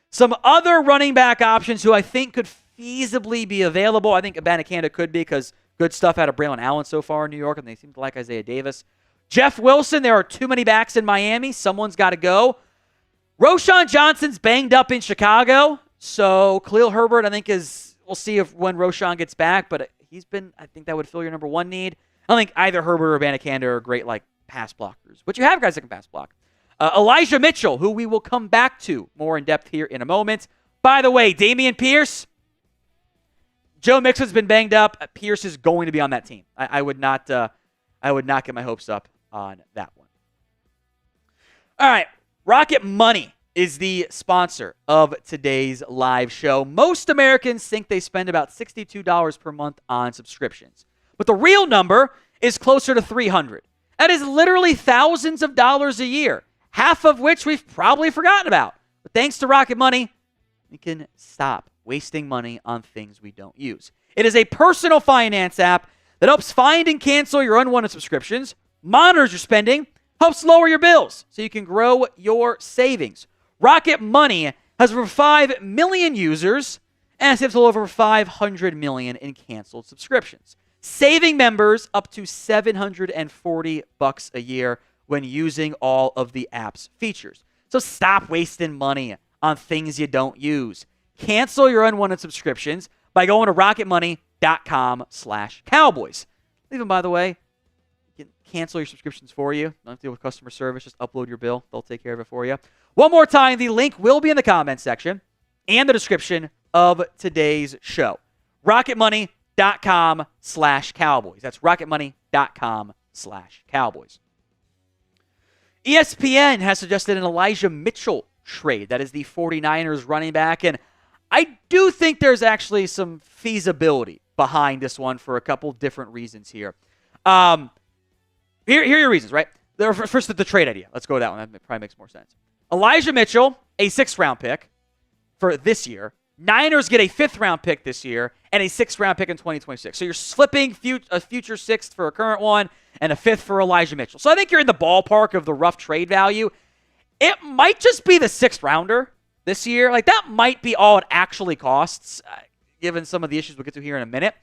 Some other running back options who I think could feasibly be available. I think Abanikanda could be, because good stuff out of Braylon Allen so far in New York, and they seem to like Isaiah Davis. Jeff Wilson, there are too many backs in Miami. Someone's got to go. Roschon Johnson's banged up in Chicago. So Khalil Herbert, I think, we'll see when Roschon gets back, but I think that would fill your number one need. I don't think either Herbert or Abanikanda are great, pass blockers. But you have guys that can pass block. Elijah Mitchell, who we will come back to more in depth here in a moment. By the way, Damian Pierce, Joe Mixon's been banged up. Pierce is going to be on that team. I would not get my hopes up on that one. All right, Rocket Money is the sponsor of today's live show. Most Americans think they spend about $62 per month on subscriptions, but the real number is closer to $300. That is literally thousands of dollars a year, half of which we've probably forgotten about. But thanks to Rocket Money, we can stop wasting money on things we don't use. It is a personal finance app that helps find and cancel your unwanted subscriptions, monitors your spending, helps lower your bills so you can grow your savings. Rocket Money has over 5 million users and saves over $500 million in canceled subscriptions, saving members up to $740 a year when using all of the app's features. So stop wasting money on things you don't use. Cancel your unwanted subscriptions by going to rocketmoney.com/Cowboys. Even, by the way, you can cancel your subscriptions for you. Don't have to deal with customer service. Just upload your bill. They'll take care of it for you. One more time, the link will be in the comments section and the description of today's show. rocketmoney.com/Cowboys. That's rocketmoney.com/Cowboys. ESPN has suggested an Elijah Mitchell trade. That is the 49ers running back. And I do think there's actually some feasibility behind this one for a couple different reasons here. Here are your reasons, right? First, the trade idea. Let's go with that one. That probably makes more sense. Elijah Mitchell, a 6th-round pick for this year. Niners get a 5th-round pick this year and a 6th-round pick in 2026. So you're flipping a future 6th for a current one and a 5th for Elijah Mitchell. So I think you're in the ballpark of the rough trade value. It might just be the 6th-rounder this year. That might be all it actually costs, given some of the issues we'll get to here in a minute.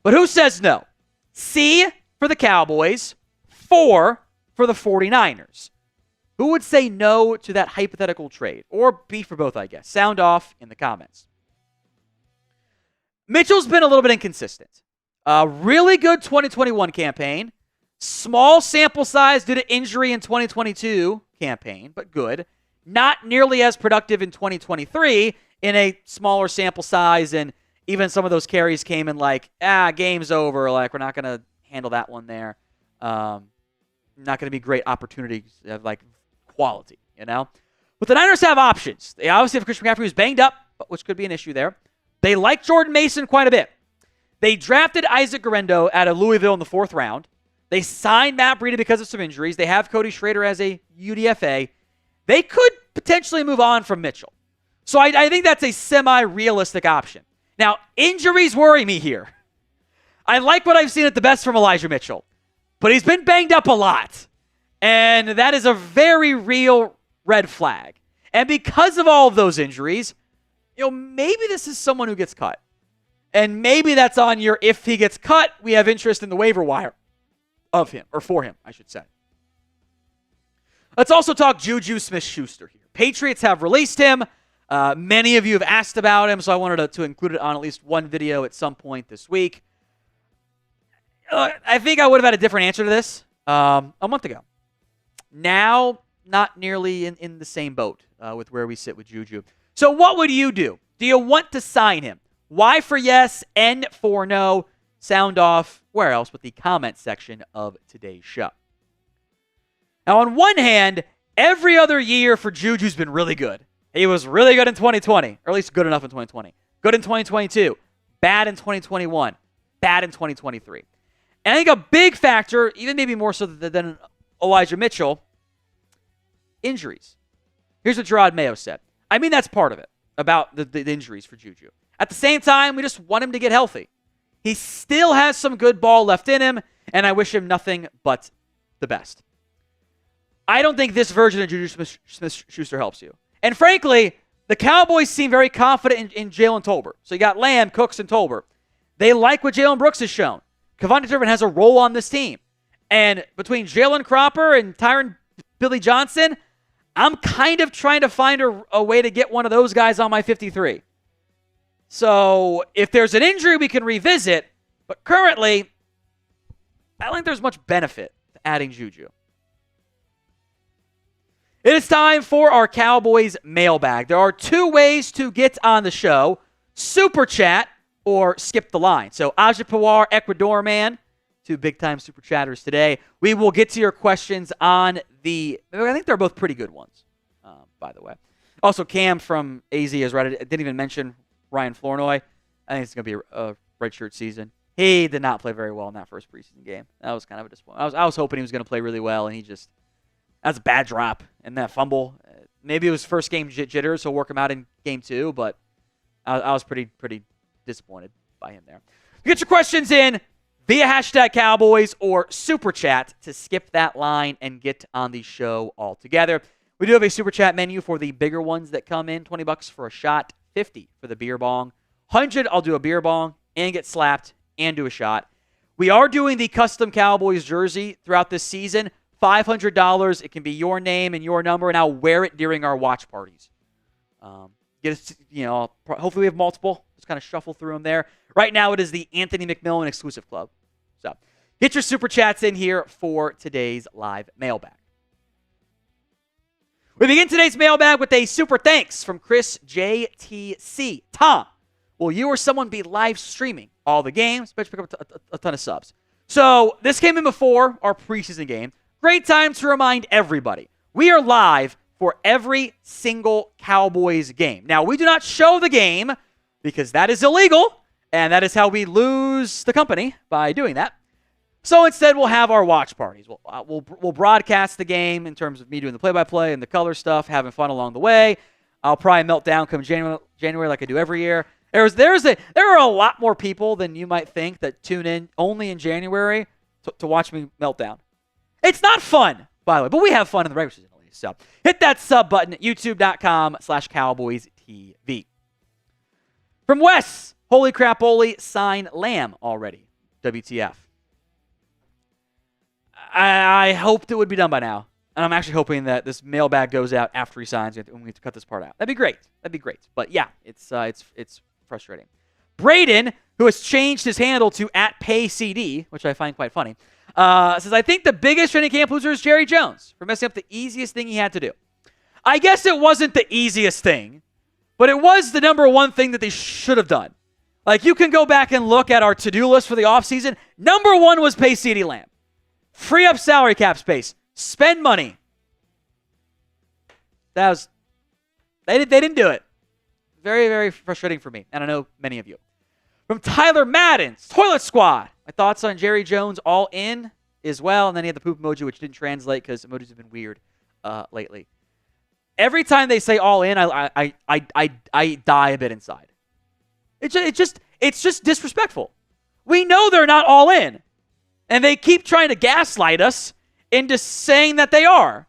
But who says no? C for the Cowboys, 4 for the 49ers. Who would say no to that hypothetical trade? Or B for both, I guess. Sound off in the comments. Mitchell's been a little bit inconsistent. Really good 2021 campaign. Small sample size due to injury in 2022 campaign, but good. Not nearly as productive in 2023 in a smaller sample size, and even some of those carries came in game's over. We're not going to handle that one there. Not going to be great opportunities of quality, But the Niners have options. They obviously have Christian McCaffrey, who's banged up, which could be an issue there. They like Jordan Mason quite a bit. They drafted Isaac Guerendo out of Louisville in the 4th round. They signed Matt Breida because of some injuries. They have Cody Schrader as a UDFA. They could potentially move on from Mitchell. So I think that's a semi-realistic option. Now, injuries worry me here. I like what I've seen at the best from Elijah Mitchell, but he's been banged up a lot. And that is a very real red flag. And because of all of those injuries, maybe this is someone who gets cut. And maybe that's on your if he gets cut, we have interest in the waiver wire of him, or for him, I should say. Let's also talk Juju Smith-Schuster here. Patriots have released him. Many of you have asked about him, so I wanted to include it on at least one video at some point this week. I think I would have had a different answer to this a month ago. Now, not nearly in the same boat with where we sit with Juju. So what would you do? Do you want to sign him? Y for yes, N for no. Sound off where else but the comment section of today's show. Now, on one hand, every other year for Juju's been really good. He was really good in 2020, or at least good enough in 2020. Good in 2022. Bad in 2021. Bad in 2023. And I think a big factor, even maybe more so than Elijah Mitchell, injuries. Here's what Gerard Mayo said. I mean, that's part of it, about the injuries for Juju. At the same time, we just want him to get healthy. He still has some good ball left in him, and I wish him nothing but the best. I don't think this version of Juju Smith-Schuster helps you. And frankly, the Cowboys seem very confident in Jalen Tolbert. So you got Lamb, Cooks, and Tolbert. They like what Jalen Brooks has shown. Kevontae Turpin has a role on this team. And between Jalen Cropper and Tyron Billy Johnson, I'm kind of trying to find a way to get one of those guys on my 53. So if there's an injury, we can revisit. But currently, I don't think there's much benefit to adding Juju. It is time for our Cowboys mailbag. There are two ways to get on the show. Super chat or skip the line. So Aja Pawar, Ecuador man, two big-time super chatters today. We will get to your questions on I think they're both pretty good ones, by the way. Also, Cam from AZ has read it. I didn't even mention Ryan Flournoy. I think it's going to be a redshirt season. He did not play very well in that first preseason game. That was kind of a disappointment. I was hoping he was going to play really well, and that's a bad drop and that fumble. Maybe it was first game jitters, so work him out in game 2, but I was pretty disappointed by him there. Get your questions in via hashtag Cowboys or Super Chat to skip that line and get on the show altogether. We do have a Super Chat menu for the bigger ones that come in. $20 for a shot, $50 for the beer bong. $100, I'll do a beer bong and get slapped and do a shot. We are doing the custom Cowboys jersey throughout this season. $500. It can be your name and your number, and I'll wear it during our watch parties. Hopefully we have multiple. Just kind of shuffle through them there. Right now it is the Anthony McMillan exclusive club. So get your super chats in here for today's live mailbag. We begin today's mailbag with a super thanks from Chris JTC. Tom, will you or someone be live streaming all the games? Bet you pick up a ton of subs. So this came in before our preseason game. Great time to remind everybody. We are live for every single Cowboys game. Now, we do not show the game because that is illegal, and that is how we lose the company by doing that. So instead, we'll have our watch parties. We'll broadcast the game in terms of me doing the play-by-play and the color stuff, having fun along the way. I'll probably melt down come January like I do every year. There are a lot more people than you might think that tune in only in January to watch me melt down. It's not fun, by the way, but we have fun in the regular season at least. So hit that sub button at youtube.com/CowboysTV. From Wes, holy crap, Oli, sign Lamb already. WTF. I hoped it would be done by now. And I'm actually hoping that this mailbag goes out after he signs and we have to cut this part out. That'd be great. But yeah, it's frustrating. Braden, who has changed his handle to @PayCD, which I find quite funny, says, I think the biggest training camp loser is Jerry Jones for messing up the easiest thing he had to do. I guess it wasn't the easiest thing, but it was the number one thing that they should have done. Like, you can go back and look at our to-do list for the offseason. Number one was pay CeeDee Lamb. Free up salary cap space. Spend money. They didn't do it. Very, very frustrating for me, and I know many of you. From Tyler Madden's Toilet Squad. My thoughts on Jerry Jones all in as well, and then he had the poop emoji, which didn't translate because emojis have been weird lately. Every time they say all in, I die a bit inside. It's just disrespectful. We know they're not all in. And they keep trying to gaslight us into saying that they are.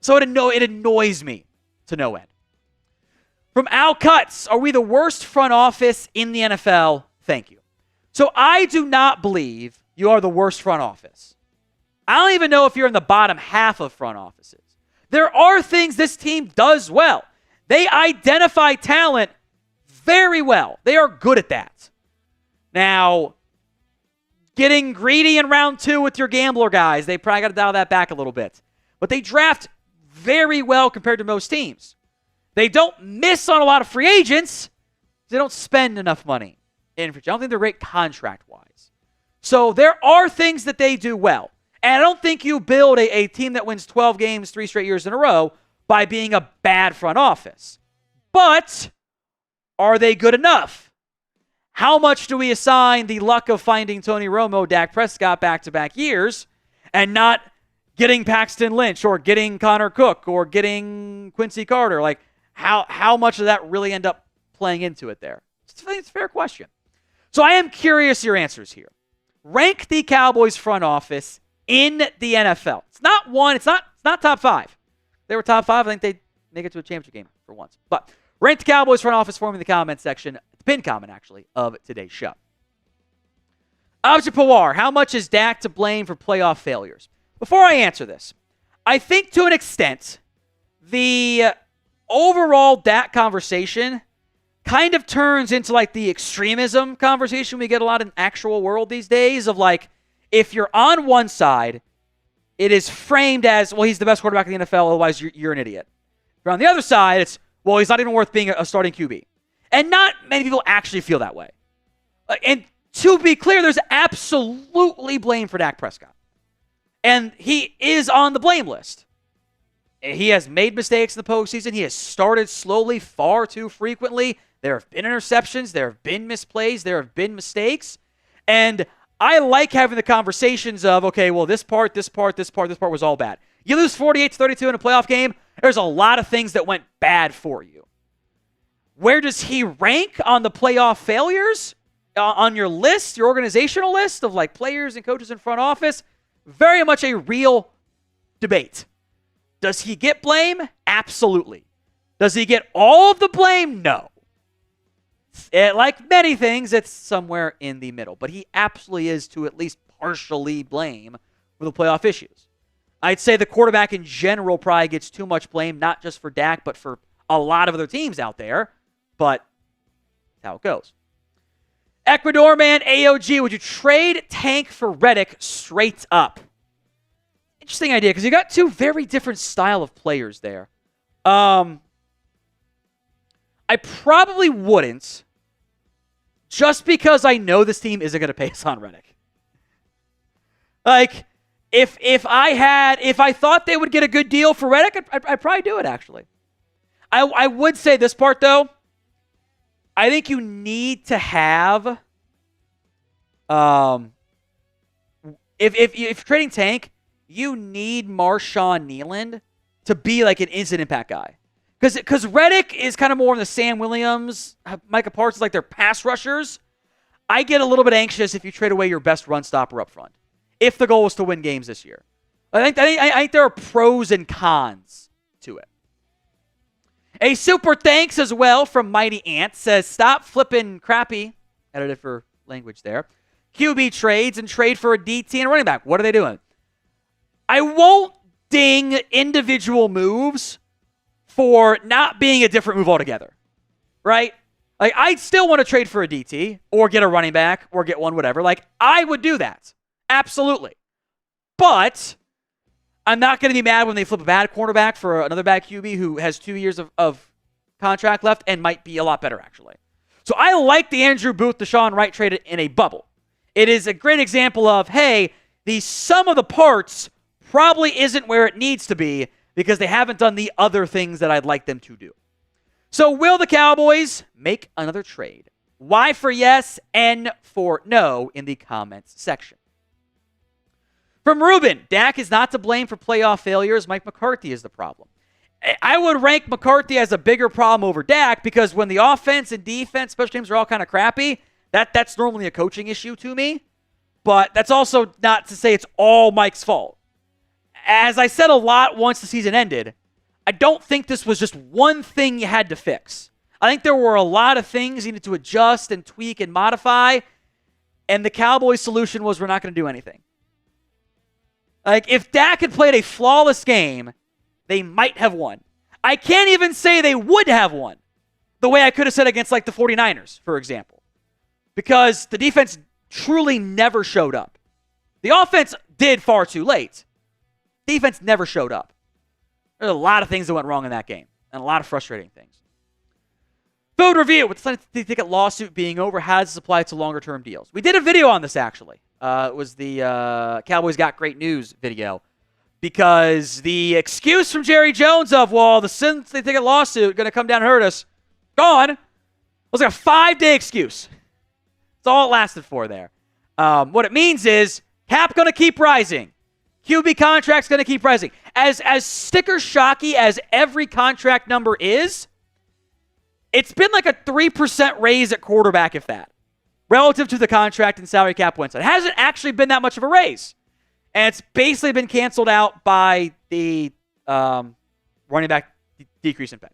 So it annoys me to no end. From Al Cuts, are we the worst front office in the NFL? Thank you. So I do not believe you are the worst front office. I don't even know if you're in the bottom half of front offices. There are things this team does well. They identify talent very well. They are good at that. Now, getting greedy in round 2 with your gambler guys, they probably got to dial that back a little bit. But they draft very well compared to most teams. They don't miss on a lot of free agents. They don't spend enough money in free agents. I don't think they're great contract-wise. So there are things that they do well. And I don't think you build a team that wins 12 games 3 straight years in a row by being a bad front office. But are they good enough? How much do we assign the luck of finding Tony Romo, Dak Prescott back-to-back years and not getting Paxton Lynch or getting Connor Cook or getting Quincy Carter? Like, how much does that really end up playing into it there? I think it's a fair question. So I am curious your answers here. Rank the Cowboys front office in the NFL. It's not one. It's not top 5. If they were top 5, I think they'd make it to a championship game for once. But rank the Cowboys front office for me in the comment section. The pinned comment, actually, of today's show. Abja Pawar, how much is Dak to blame for playoff failures? Before I answer this, I think to an extent, the overall Dak conversation kind of turns into like the extremism conversation we get a lot in actual world these days of like, if you're on one side, it is framed as, well, he's the best quarterback in the NFL, otherwise you're an idiot. If you're on the other side, it's, well, he's not even worth being a starting QB. And not many people actually feel that way. And to be clear, there's absolutely blame for Dak Prescott. And he is on the blame list. He has made mistakes in the postseason. He has started slowly far too frequently. There have been interceptions. There have been misplays. There have been mistakes. And I like having the conversations of, okay, well, this part was all bad. You lose 48-32 in a playoff game, there's a lot of things that went bad for you. Where does he rank on the playoff failures? On your list, your organizational list of like players and coaches in front office? Very much a real debate. Does he get blame? Absolutely. Does he get all of the blame? No. Like many things, it's somewhere in the middle. But he absolutely is to at least partially blame for the playoff issues. I'd say the quarterback in general probably gets too much blame, not just for Dak, but for a lot of other teams out there. But that's how it goes. Ecuador man AOG, would you trade Tank for Reddick straight up? Interesting idea, because you got two very different style of players there. I probably wouldn't, just because I know this team isn't going to pay Haason Reddick. Like, if I thought they would get a good deal for Reddick, I'd probably do it, actually. I would say this part, though. I think you need to have, if you're trading Tank, you need Marshawn Kneeland to be like an instant impact guy. Because Reddick is kind of more in the Sam Williams, Micah Parsons, like their pass rushers. I get a little bit anxious if you trade away your best run stopper up front, if the goal is to win games this year. I think there are pros and cons to it. A super thanks as well from Mighty Ant says, stop flipping crappy, edited for language there, QB trades and trade for a DT and a running back. What are they doing? I won't ding individual moves for not being a different move altogether, right? Like, I'd still want to trade for a DT or get a running back or get one, whatever. Like, I would do that. Absolutely. But I'm not going to be mad when they flip a bad cornerback for another bad QB who has 2 years of contract left and might be a lot better, actually. So I like the Andrew Booth, Deshaun Wright trade in a bubble. It is a great example of, hey, the sum of the parts probably isn't where it needs to be because they haven't done the other things that I'd like them to do. So will the Cowboys make another trade? Y for yes, N for no in the comments section. From Ruben, Dak is not to blame for playoff failures. Mike McCarthy is the problem. I would rank McCarthy as a bigger problem over Dak because when the offense and defense, special teams are all kind of crappy, That's normally a coaching issue to me, but that's also not to say it's all Mike's fault. As I said a lot once the season ended, I don't think this was just one thing you had to fix. I think there were a lot of things you needed to adjust and tweak and modify, and the Cowboys' solution was we're not going to do anything. Like, if Dak had played a flawless game, they might have won. I can't even say they would have won the way I could have said against, like, the 49ers, for example, because the defense truly never showed up. The offense did far too late. Defense never showed up. There's a lot of things that went wrong in that game, and a lot of frustrating things. Food review. With the Sunday Ticket lawsuit being over, how does this apply to longer-term deals? We did a video on this, actually. It was the Cowboys Got Great News video. Because the excuse from Jerry Jones of, well, the Sunday Ticket lawsuit going to come down and hurt us, gone. It was like a 5-day excuse. That's all it lasted for there. What it means is, cap going to keep rising. QB contract's going to keep rising. As sticker shocky as every contract number is, it's been like a 3% raise at quarterback, if that, relative to the contract and salary cap wins. It hasn't actually been that much of a raise. And it's basically been canceled out by the running back decrease in pay.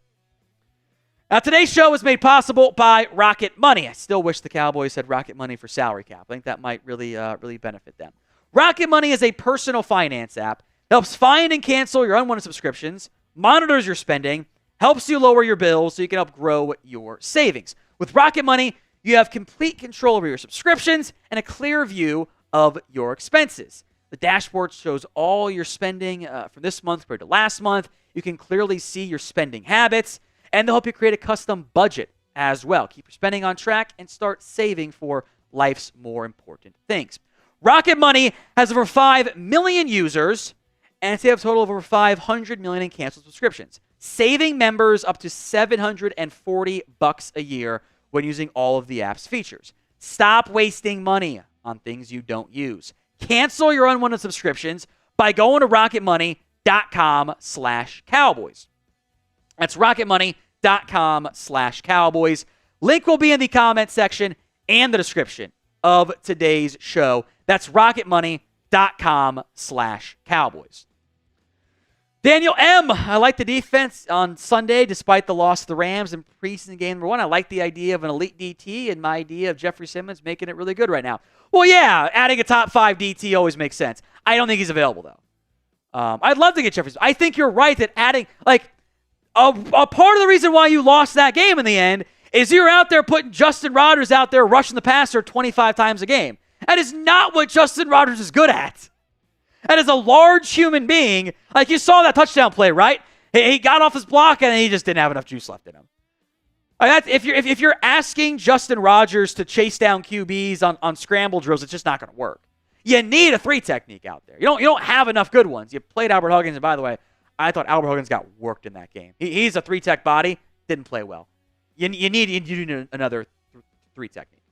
Now, today's show was made possible by Rocket Money. I still wish the Cowboys had Rocket Money for salary cap. I think that might really benefit them. Rocket Money is a personal finance app that helps find and cancel your unwanted subscriptions, monitors your spending, helps you lower your bills so you can help grow your savings. With Rocket Money, you have complete control over your subscriptions and a clear view of your expenses. The dashboard shows all your spending from this month compared to last month. You can clearly see your spending habits, and they'll help you create a custom budget as well. Keep your spending on track and start saving for life's more important things. Rocket Money has over 5 million users, and they have a total of over 500 million in canceled subscriptions, saving members up to $740 a year when using all of the app's features. Stop wasting money on things you don't use. Cancel your unwanted subscriptions by going to rocketmoney.com/Cowboys. That's rocketmoney.com/Cowboys. Link will be in the comment section and the description of today's show. That's rocketmoney.com/Cowboys. Daniel M. I like the defense on Sunday despite the loss to the Rams in preseason game number 1. I like the idea of an elite DT and my idea of Jeffrey Simmons making it really good right now. Well, yeah, adding a top 5 DT always makes sense. I don't think he's available, though. I'd love to get Jeffrey Simmons. I think you're right that adding, like, a part of the reason why you lost that game in the end is you're out there putting Justin Rodgers out there rushing the passer 25 times a game. That is not what Justin Rodgers is good at. That is a large human being. Like, you saw that touchdown play, right? He got off his block and he just didn't have enough juice left in him. Like, if you're asking Justin Rodgers to chase down QBs on scramble drills, it's just not going to work. You need a 3 technique out there. You don't have enough good ones. You played Albert Huggins, and by the way, I thought Albert Huggins got worked in that game. He's a 3 tech body, didn't play well. You need another 3 technique.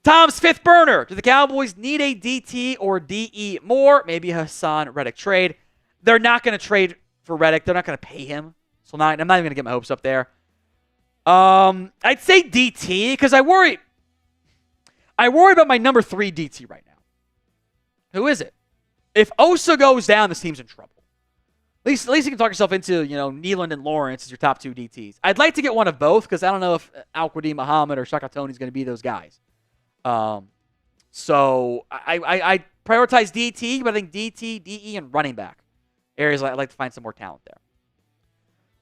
Tom's 5th burner. Do the Cowboys need a DT or DE more? Maybe a Haason Reddick trade. They're not going to trade for Reddick. They're not going to pay him. So I'm not even going to get my hopes up there. I'd say DT because I worry about my number 3 DT right now. Who is it? If Osa goes down, this team's in trouble. At least you can talk yourself into, Nealand and Lawrence as your top 2 DTs. I'd like to get one of both because I don't know if Al-Quadin Muhammad or Shaka Toney is going to be those guys. So I prioritize DT, but I think DT, DE, and running back areas I'd like to find some more talent there.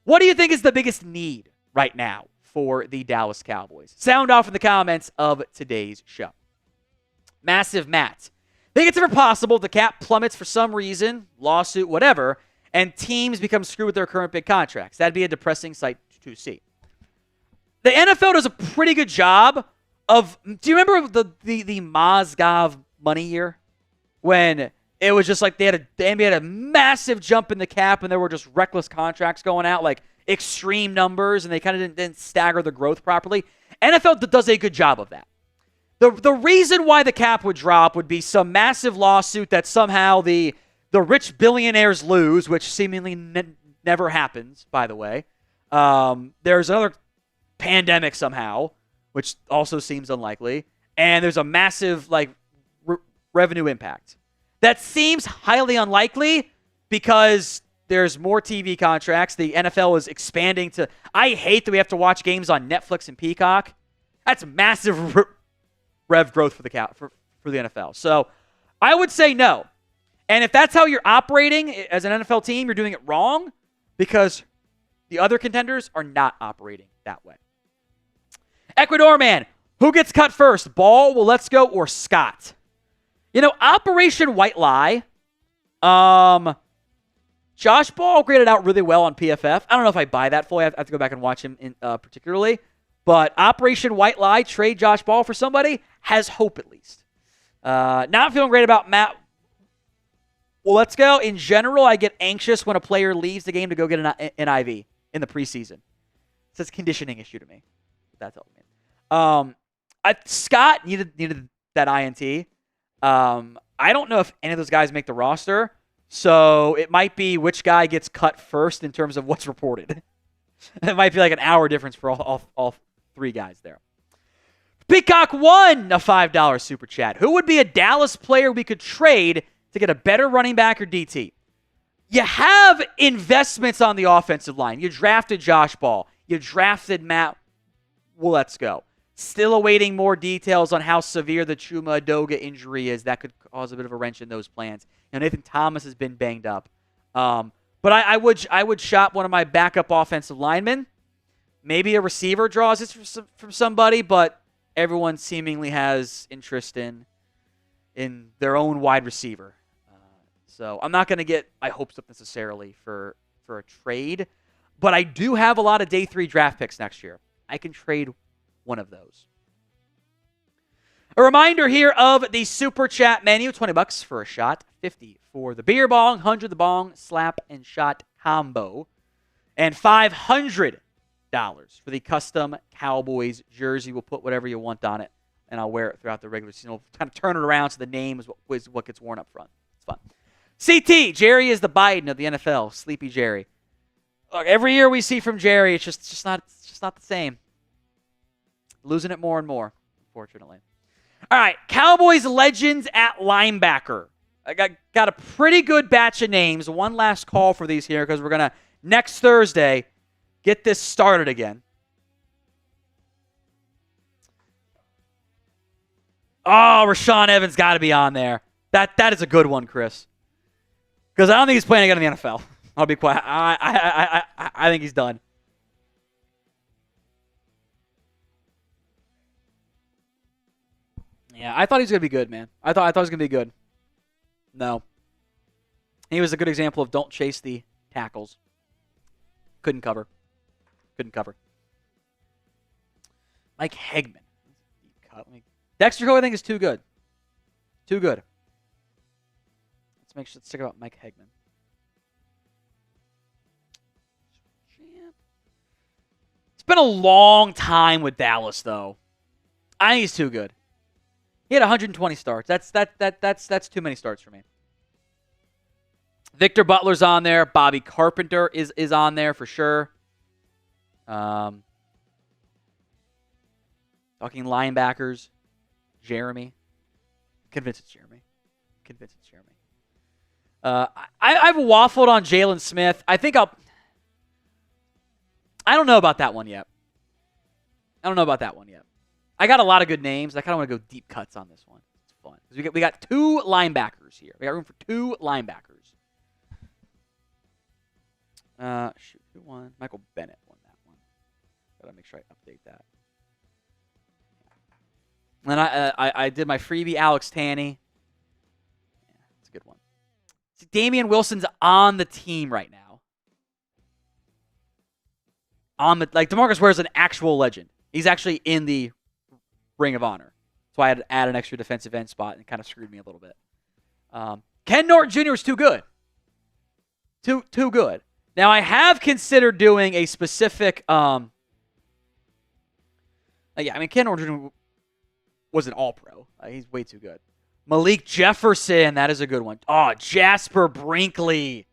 What do you think is the biggest need right now for the Dallas Cowboys? Sound off in the comments of today's show. Massive Matt. Think it's ever possible the cap plummets for some reason, lawsuit, whatever, and teams become screwed with their current big contracts? That'd be a depressing sight to see. The NFL does a pretty good job of, do you remember the Mozgov money year? When it was just like the NBA had a massive jump in the cap and there were just reckless contracts going out, like extreme numbers, and they kind of didn't stagger the growth properly. NFL does a good job of that. The reason why the cap would drop would be some massive lawsuit that somehow the rich billionaires lose, which seemingly never happens, by the way. There's another pandemic somehow. which also seems unlikely, and there's a massive revenue impact. That seems highly unlikely because there's more TV contracts. The NFL is expanding to... I hate that we have to watch games on Netflix and Peacock. That's massive rev growth for the NFL. So I would say no. And if that's how you're operating as an NFL team, you're doing it wrong because the other contenders are not operating that way. Ecuador man, who gets cut first? Ball, well, let's go, or Scott? Operation White Lie. Josh Ball graded out really well on PFF. I don't know if I buy that fully. I have to go back and watch him particularly. But Operation White Lie, trade Josh Ball for somebody, has hope at least. Not feeling great about Matt. Well, let's go. In general, I get anxious when a player leaves the game to go get an IV in the preseason. It's a conditioning issue to me. That's all, man. Scott needed that INT. I don't know if any of those guys make the roster, so it might be which guy gets cut first in terms of what's reported. It might be like an hour difference for all three guys there. Peacock won a $5 super chat. Who would be a Dallas player we could trade to get a better running back or DT? You have investments on the offensive line. You drafted Josh Ball. You drafted Matt. Well, let's go. Still awaiting more details on how severe the Chuma Adoga injury is. That could cause a bit of a wrench in those plans. Nathan Thomas has been banged up. But I would shop one of my backup offensive linemen. Maybe a receiver draws this from somebody, but everyone seemingly has interest in their own wide receiver. So I'm not going to get my hopes up necessarily for a trade, but I do have a lot of day 3 draft picks next year. I can trade one of those. A reminder here of the super chat menu: $20 for a shot, $50 for the beer bong, $100 the bong, slap, and shot combo, and $500 for the custom Cowboys jersey. We'll put whatever you want on it, and I'll wear it throughout the regular season. We'll kind of turn it around so the name is what gets worn up front. It's fun. CT, Jerry is the Biden of the NFL. Sleepy Jerry. Look, every year we see from Jerry, it's just not the same. Losing it more and more, unfortunately. All right, Cowboys legends at linebacker. I got a pretty good batch of names. One last call for these here because we're going to, next Thursday, get this started again. Oh, Rashaan Evans got to be on there. That is a good one, Chris. Because I don't think he's playing again in the NFL. I'll be quiet. I think he's done. Yeah, I thought he was going to be good, man. I thought he was going to be good. No. He was a good example of don't chase the tackles. Couldn't cover. Mike Hegman. Dexter Cole, I think, is too good. Let's check out Mike Hegman. It's been a long time with Dallas, though. I think he's too good. He had 120 starts. That's too many starts for me. Victor Butler's on there. Bobby Carpenter is on there for sure. Talking linebackers. Jeremy. Convinced it's Jeremy. I've waffled on Jalen Smith. I don't know about that one yet. I got a lot of good names. I kind of want to go deep cuts on this one. It's fun. We got 2 linebackers here. We got room for 2 linebackers. Who won? Michael Bennett won that one. Gotta make sure I update that. And then I did my freebie, Alex Tanney. Yeah, it's a good one. See, Damian Wilson's on the team right now. DeMarcus Ware's an actual legend. He's actually in the Ring of Honor. That's why I had to add an extra defensive end spot and it kind of screwed me a little bit. Ken Norton Jr. is too good. Too good. Now, I have considered doing a specific... Ken Norton Jr. was an all-pro. He's way too good. Malik Jefferson, that is a good one. Oh, Jasper Brinkley.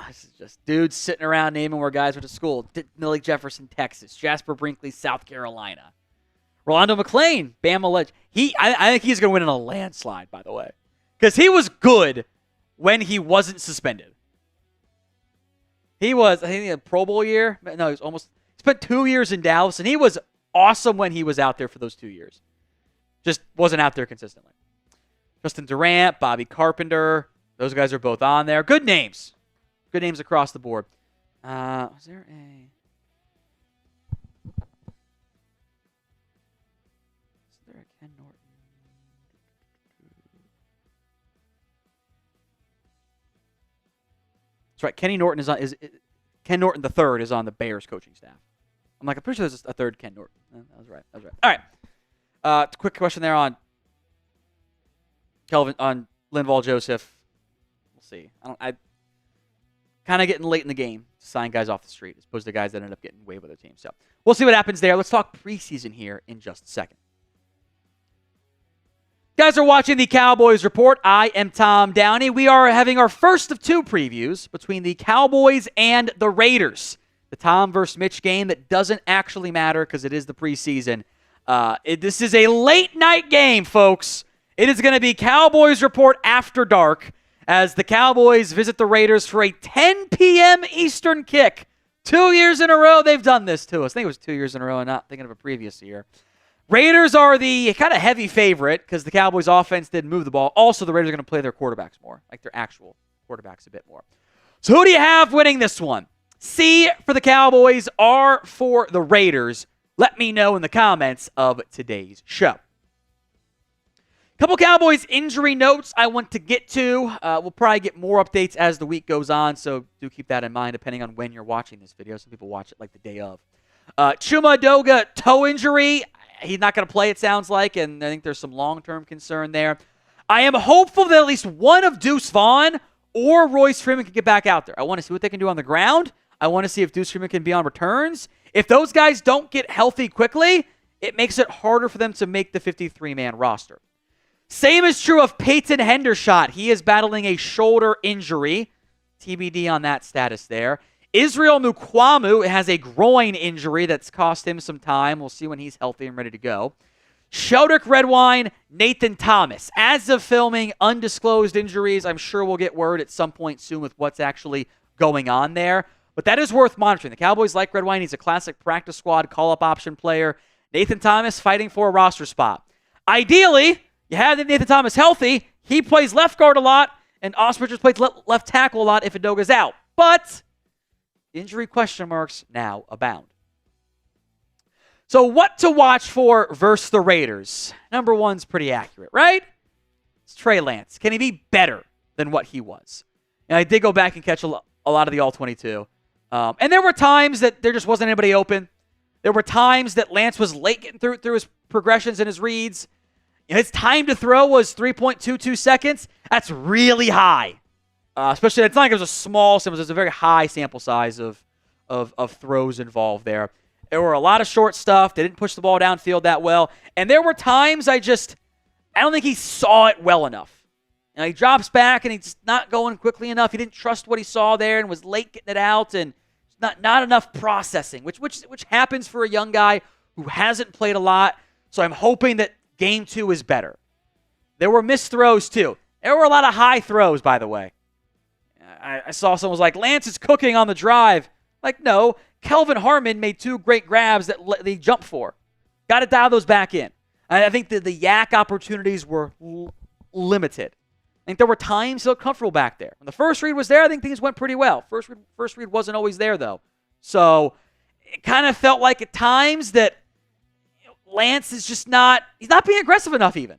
This is just dudes sitting around naming where guys went to school. Malik Jefferson, Texas. Jasper Brinkley, South Carolina. Rolando McClain, Bama legend. I think he's going to win in a landslide, by the way. Because he was good when he wasn't suspended. He was, I think he had a Pro Bowl year. No, he was almost, spent 2 years in Dallas, and he was awesome when he was out there for those 2 years. Just wasn't out there consistently. Justin Durant, Bobby Carpenter, those guys are both on there. Good names. Good names across the board. Was there a... Ken Norton. That's right. Kenny Norton Ken Norton III is on the Bears coaching staff. I'm pretty sure there's a third Ken Norton. That was right. All right. Quick question there on Linval Joseph. We'll see. I kind of getting late in the game to sign guys off the street as opposed to guys that end up getting waived by their team. So we'll see what happens there. Let's talk preseason here in just a second. Guys are watching the Cowboys Report. I am Tom Downey. We are having our first of 2 previews between the Cowboys and the Raiders. The Tom versus Mitch game that doesn't actually matter because it is the preseason. This is a late night game, folks. It is going to be Cowboys Report after dark as the Cowboys visit the Raiders for a 10 p.m. Eastern kick. 2 years in a row they've done this to us. I think it was 2 years in a row and not thinking of a previous year. Raiders are the kind of heavy favorite because the Cowboys offense didn't move the ball. Also, the Raiders are going to play their quarterbacks more, like their actual quarterbacks a bit more. So who do you have winning this one? C for the Cowboys, R for the Raiders. Let me know in the comments of today's show. Couple Cowboys injury notes I want to get to. We'll probably get more updates as the week goes on, so do keep that in mind depending on when you're watching this video. Some people watch it like the day of. Chuma Doga toe injury. He's not going to play, it sounds like, and I think there's some long-term concern there. I am hopeful that at least one of Deuce Vaughn or Royce Freeman can get back out there. I want to see what they can do on the ground. I want to see if Deuce Freeman can be on returns. If those guys don't get healthy quickly, it makes it harder for them to make the 53-man roster. Same is true of Peyton Hendershot. He is battling a shoulder injury. TBD on that status there. Israel Mukwamu has a groin injury that's cost him some time. We'll see when he's healthy and ready to go. Sheldrick Redwine, Nathan Thomas. As of filming, undisclosed injuries. I'm sure we'll get word at some point soon with what's actually going on there. But that is worth monitoring. The Cowboys like Redwine. He's a classic practice squad call-up option player. Nathan Thomas fighting for a roster spot. Ideally, you have Nathan Thomas healthy. He plays left guard a lot, and Austin Richards plays left tackle a lot if Adoga's out. But injury question marks now abound. So what to watch for versus the Raiders? Number one's pretty accurate, right? It's Trey Lance. Can he be better than what he was? And I did go back and catch a lot of the All-22. And there were times that there just wasn't anybody open. There were times that Lance was late getting through his progressions and his reads. His time to throw was 3.22 seconds. That's really high. Especially, it's not like it was a small sample. There's a very high sample size of throws involved there. There were a lot of short stuff. They didn't push the ball downfield that well. And there were times I don't think he saw it well enough. He drops back and he's not going quickly enough. He didn't trust what he saw there and was late getting it out and not enough processing, which happens for a young guy who hasn't played a lot. So I'm hoping that game 2 is better. There were missed throws too. There were a lot of high throws, by the way. I saw someone was like, Lance is cooking on the drive. Like, no. Kelvin Harmon made 2 great grabs that they jumped for. Got to dial those back in. I think the yak opportunities were limited. I think there were times he looked comfortable back there. When the first read was there, I think things went pretty well. First read wasn't always there, though. So it kind of felt like at times that Lance is just he's not being aggressive enough even.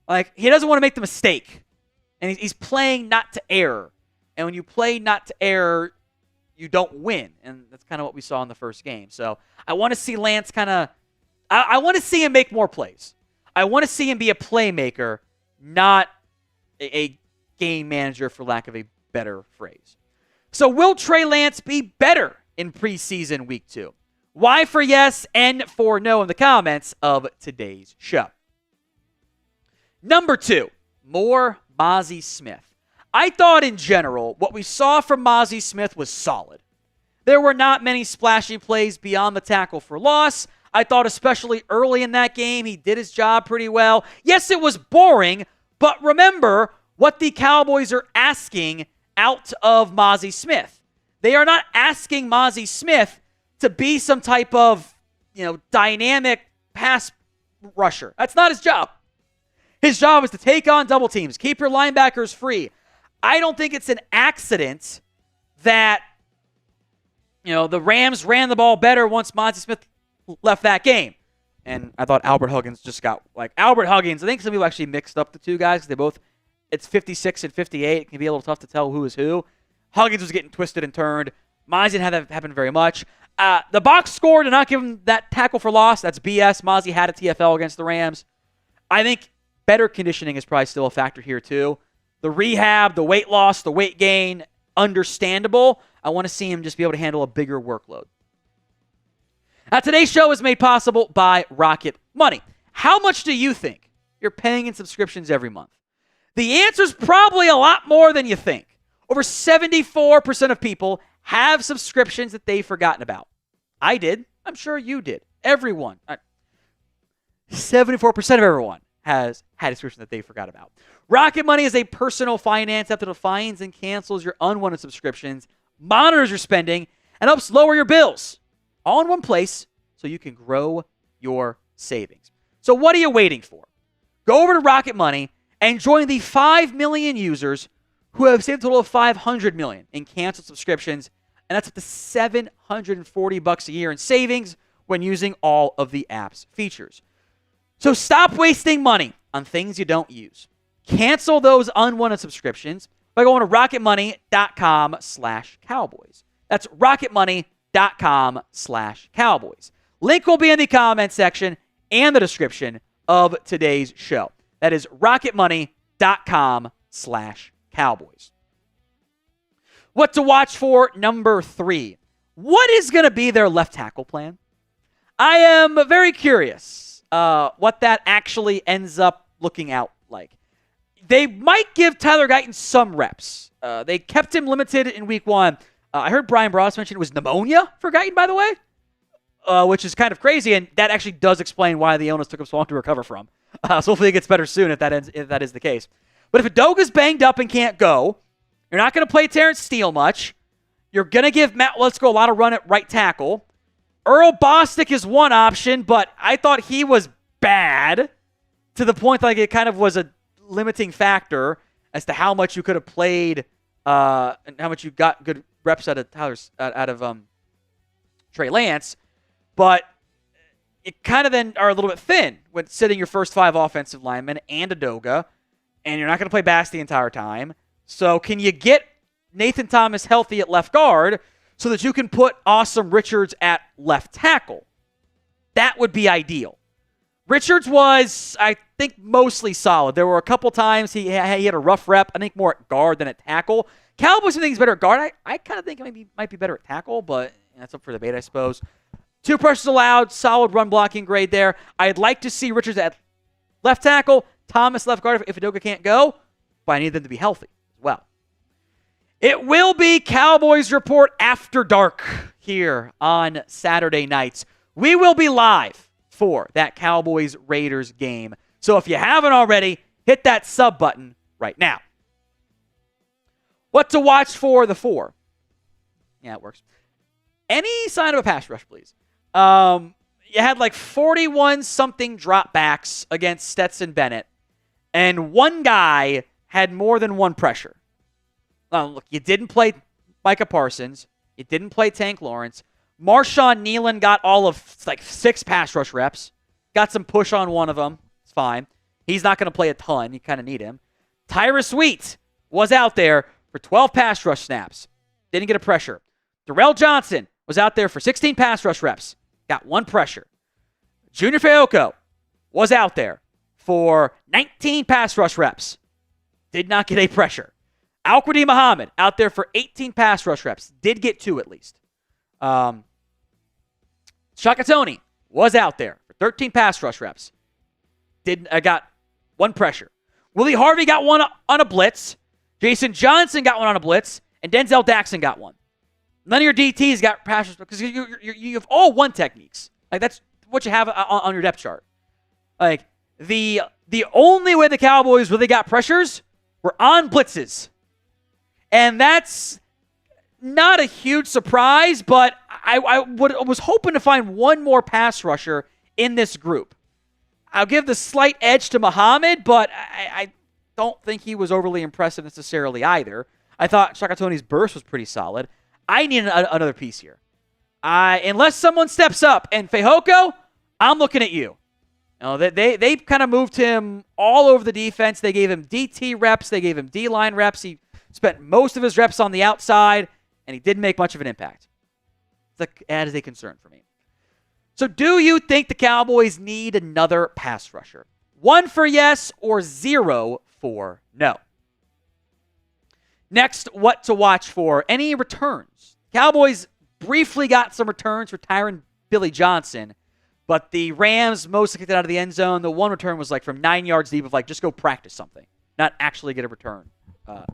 Like, he doesn't want to make the mistake. And he's playing not to err. And when you play not to err, you don't win. And that's kind of what we saw in the first game. So I want to see Lance I want to see him make more plays. I want to see him be a playmaker, not a game manager, for lack of a better phrase. So will Trey Lance be better in preseason week 2? Y for yes, N for no in the comments of today's show. Number 2, more Mazy Smith. I thought in general, what we saw from Mazy Smith was solid. There were not many splashy plays beyond the tackle for loss. I thought especially early in that game, he did his job pretty well. Yes, it was boring, but remember what the Cowboys are asking out of Mazy Smith. They are not asking Mazy Smith to be some type of, dynamic pass rusher. That's not his job. His job is to take on double teams, keep your linebackers free. I don't think it's an accident that, the Rams ran the ball better once Mazy Smith left that game. And I thought Albert Huggins I think some people actually mixed up the two guys because they both, it's 56 and 58. It can be a little tough to tell who is who. Huggins was getting twisted and turned. Mazy didn't have that happen very much. The box score did not give him that tackle for loss. That's BS. Mazy had a TFL against the Rams. I think better conditioning is probably still a factor here too. The rehab, the weight loss, the weight gain, understandable. I want to see him just be able to handle a bigger workload. Now, today's show is made possible by Rocket Money. How much do you think you're paying in subscriptions every month? The answer is probably a lot more than you think. Over 74% of people have subscriptions that they've forgotten about. I did. I'm sure you did. Everyone. 74% of everyone has had a subscription that they forgot about. Rocket Money is a personal finance app that defines and cancels your unwanted subscriptions, monitors your spending, and helps lower your bills. All in one place so you can grow your savings. So what are you waiting for? Go over to Rocket Money and join the 5 million users who have saved a total of $500 million in canceled subscriptions, and that's up to $740 a year in savings when using all of the app's features. So stop wasting money on things you don't use. Cancel those unwanted subscriptions by going to rocketmoney.com/Cowboys. That's rocketmoney.com/Cowboys. Link will be in the comment section and the description of today's show. That is rocketmoney.com/Cowboys. What to watch for, number 3. What is going to be their left tackle plan? I am very curious what that actually ends up looking out like. They might give Tyler Guyton some reps. They kept him limited in week 1. I heard Brian Bross mention it was pneumonia for Guyton, by the way, which is kind of crazy, and that actually does explain why the illness took him so long to recover from. So hopefully it gets better soon if that is the case. But if Udoka's banged up and can't go, you're not going to play Terrence Steele much. You're going to give Matt Letzko a lot of run at right tackle. Earl Bostic is one option, but I thought he was bad to the point like it kind of was a limiting factor as to how much you could have played and how much you got good reps out of Trey Lance. But it kind of then are a little bit thin when sitting your first 5 offensive linemen and Udoka, and you're not going to play Bass the entire time. So can you get Nathan Thomas healthy at left guard so that you can put Awesome Richards at left tackle? That would be ideal. Richards was, I think, mostly solid. There were a couple times he had a rough rep, I think more at guard than at tackle. Cowboys think he's better at guard. I kind of think he might be better at tackle, but that's up for debate, I suppose. 2 pressures allowed, solid run blocking grade there. I'd like to see Richards at left tackle, Thomas left guard if Udoka can't go, but I need them to be healthy as well. It will be Cowboys Report After Dark here on Saturday nights. We will be live for that Cowboys-Raiders game. So if you haven't already, hit that sub button right now. What to watch for the 4? Yeah, it works. Any sign of a pass rush, please. You had like 41-something dropbacks against Stetson Bennett, and one guy had more than one pressure. Look, you didn't play Micah Parsons. You didn't play Tank Lawrence. Marshawn Nealon got all of like 6 pass rush reps. Got some push on one of them. It's fine. He's not going to play a ton. You kind of need him. Tyrus Wheat was out there for 12 pass rush snaps. Didn't get a pressure. Darrell Johnson was out there for 16 pass rush reps. Got 1 pressure. Junior Feoko was out there for 19 pass rush reps. Did not get a pressure. Al-Quadin Muhammad out there for 18 pass rush reps. Did get 2 at least. Shaka Toney was out there for 13 pass rush reps. Got 1 pressure. Willie Harvey got 1 on a blitz. Jason Johnson got 1 on a blitz. And Denzel Daxon got 1. None of your DTs got pass rush because you have all 1 techniques. Like that's what you have on your depth chart. Like, the only way the Cowboys really got pressures were on blitzes. And that's not a huge surprise, but I was hoping to find one more pass rusher in this group. I'll give the slight edge to Muhammad, but I don't think he was overly impressive necessarily either. I thought Shakatoni's burst was pretty solid. I need another piece here. Unless someone steps up, and Fehoko, I'm looking at you. They kind of moved him all over the defense. They gave him DT reps. They gave him D-line reps. He spent most of his reps on the outside, and he didn't make much of an impact. That is a concern for me. So do you think the Cowboys need another pass rusher? 1 for yes or 0 for no. Next, what to watch for? Any returns. Cowboys briefly got some returns for Tyron Billy Johnson, but the Rams mostly kicked it out of the end zone. The one return was like from 9 yards deep of like, just go practice something, not actually get a return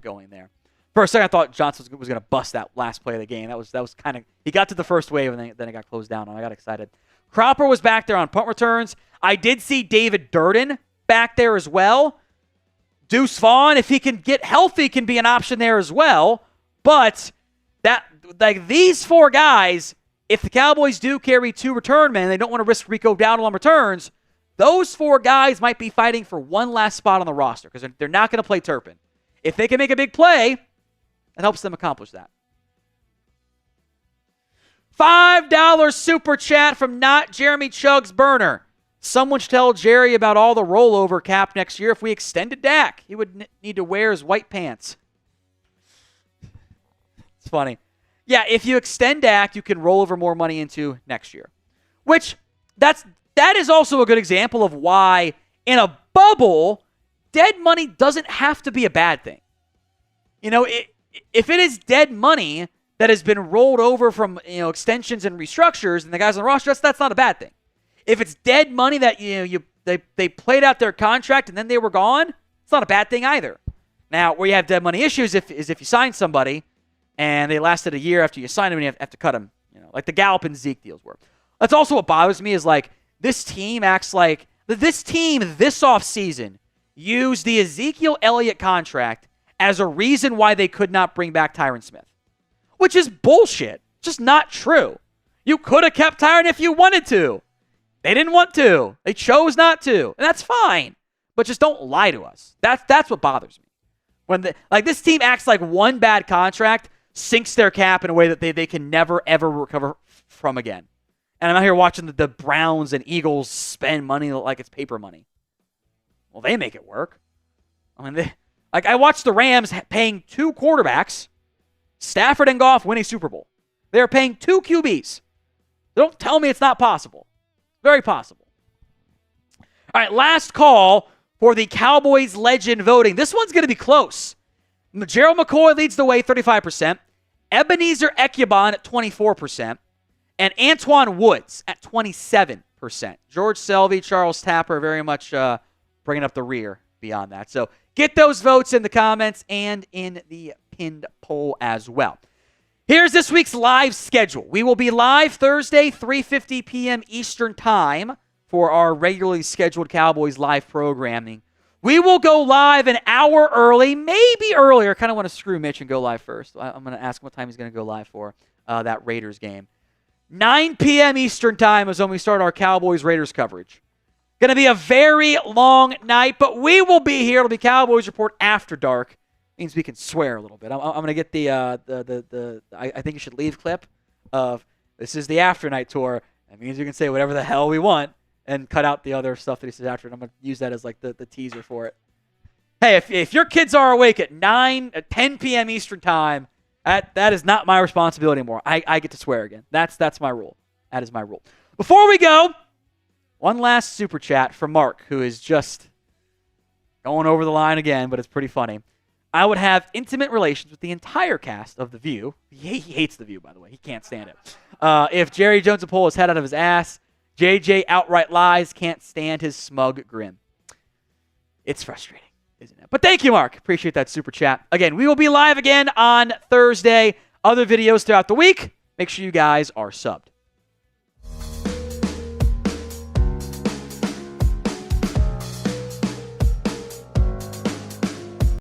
going there. For a second, I thought Johnson was going to bust that last play of the game. That was kind of, he got to the first wave and then it got closed down, and I got excited. Cropper was back there on punt returns. I did see David Durden back there as well. Deuce Vaughn, if he can get healthy, can be an option there as well. But that, like, these 4 guys, if the Cowboys do carry 2 return men, they don't want to risk Rico Dowdle on returns, those 4 guys might be fighting for one last spot on the roster because they're not going to play Turpin. If they can make a big play, it helps them accomplish that. $5 super chat from Not Jeremy Chugg's Burner. Someone should tell Jerry about all the rollover cap next year. If we extended Dak, he would need to wear his white pants. It's funny. Yeah, if you extend Dak, you can roll over more money into next year. Which, that is also a good example of why, in a bubble, dead money doesn't have to be a bad thing. If it is dead money that has been rolled over from extensions and restructures and the guys on the roster, that's not a bad thing. If it's dead money that they played out their contract and then they were gone, it's not a bad thing either. Now, where you have dead money issues is if you sign somebody and they lasted a year after you sign them and you have to cut them, like the Gallup and Zeke deals were. That's also what bothers me is like this team acts like this team this offseason used the Ezekiel Elliott contract as a reason why they could not bring back Tyron Smith. Which is bullshit. Just not true. You could have kept Tyron if you wanted to. They didn't want to. They chose not to. And that's fine. But just don't lie to us. That's what bothers me. When this team acts like one bad contract sinks their cap in a way that they can never, ever recover from again. And I'm out here watching the Browns and Eagles spend money like it's paper money. Well, they make it work. I mean, I watched the Rams paying 2 quarterbacks, Stafford and Goff winning Super Bowl. They're paying 2 QBs. Don't tell me it's not possible. Very possible. All right, last call for the Cowboys legend voting. This one's going to be close. Gerald McCoy leads the way, 35%. Ebenezer Ekuban at 24%. And Antwaun Woods at 27%. George Selvie, Charles Tapper very much bringing up the rear beyond that. So get those votes in the comments and in the pinned poll as well. Here's this week's live schedule. We will be live Thursday, 3:50 p.m. Eastern Time for our regularly scheduled Cowboys live programming. We will go live an hour early, maybe earlier. I kind of want to screw Mitch and go live first. I'm going to ask him what time he's going to go live for that Raiders game. 9 p.m. Eastern Time is when we start our Cowboys-Raiders coverage. Going to be a very long night, but we will be here. It'll be Cowboys Report After Dark. Means we can swear a little bit. I'm going to get the I think you should leave clip of this is the after night tour. That means we can say whatever the hell we want and cut out the other stuff that he says after. And I'm going to use that as like the teaser for it. Hey, if your kids are awake at 10 p.m. Eastern Time, that is not my responsibility anymore. I get to swear again. That's my rule. That is my rule. Before we go, one last super chat from Mark, who is just going over the line again, but it's pretty funny. I would have intimate relations with the entire cast of The View. He hates The View, by the way. He can't stand it. If Jerry Jones would pull his head out of his ass, JJ outright lies, can't stand his smug grin. It's frustrating, isn't it? But thank you, Mark. Appreciate that super chat. Again, we will be live again on Thursday. Other videos throughout the week. Make sure you guys are subbed.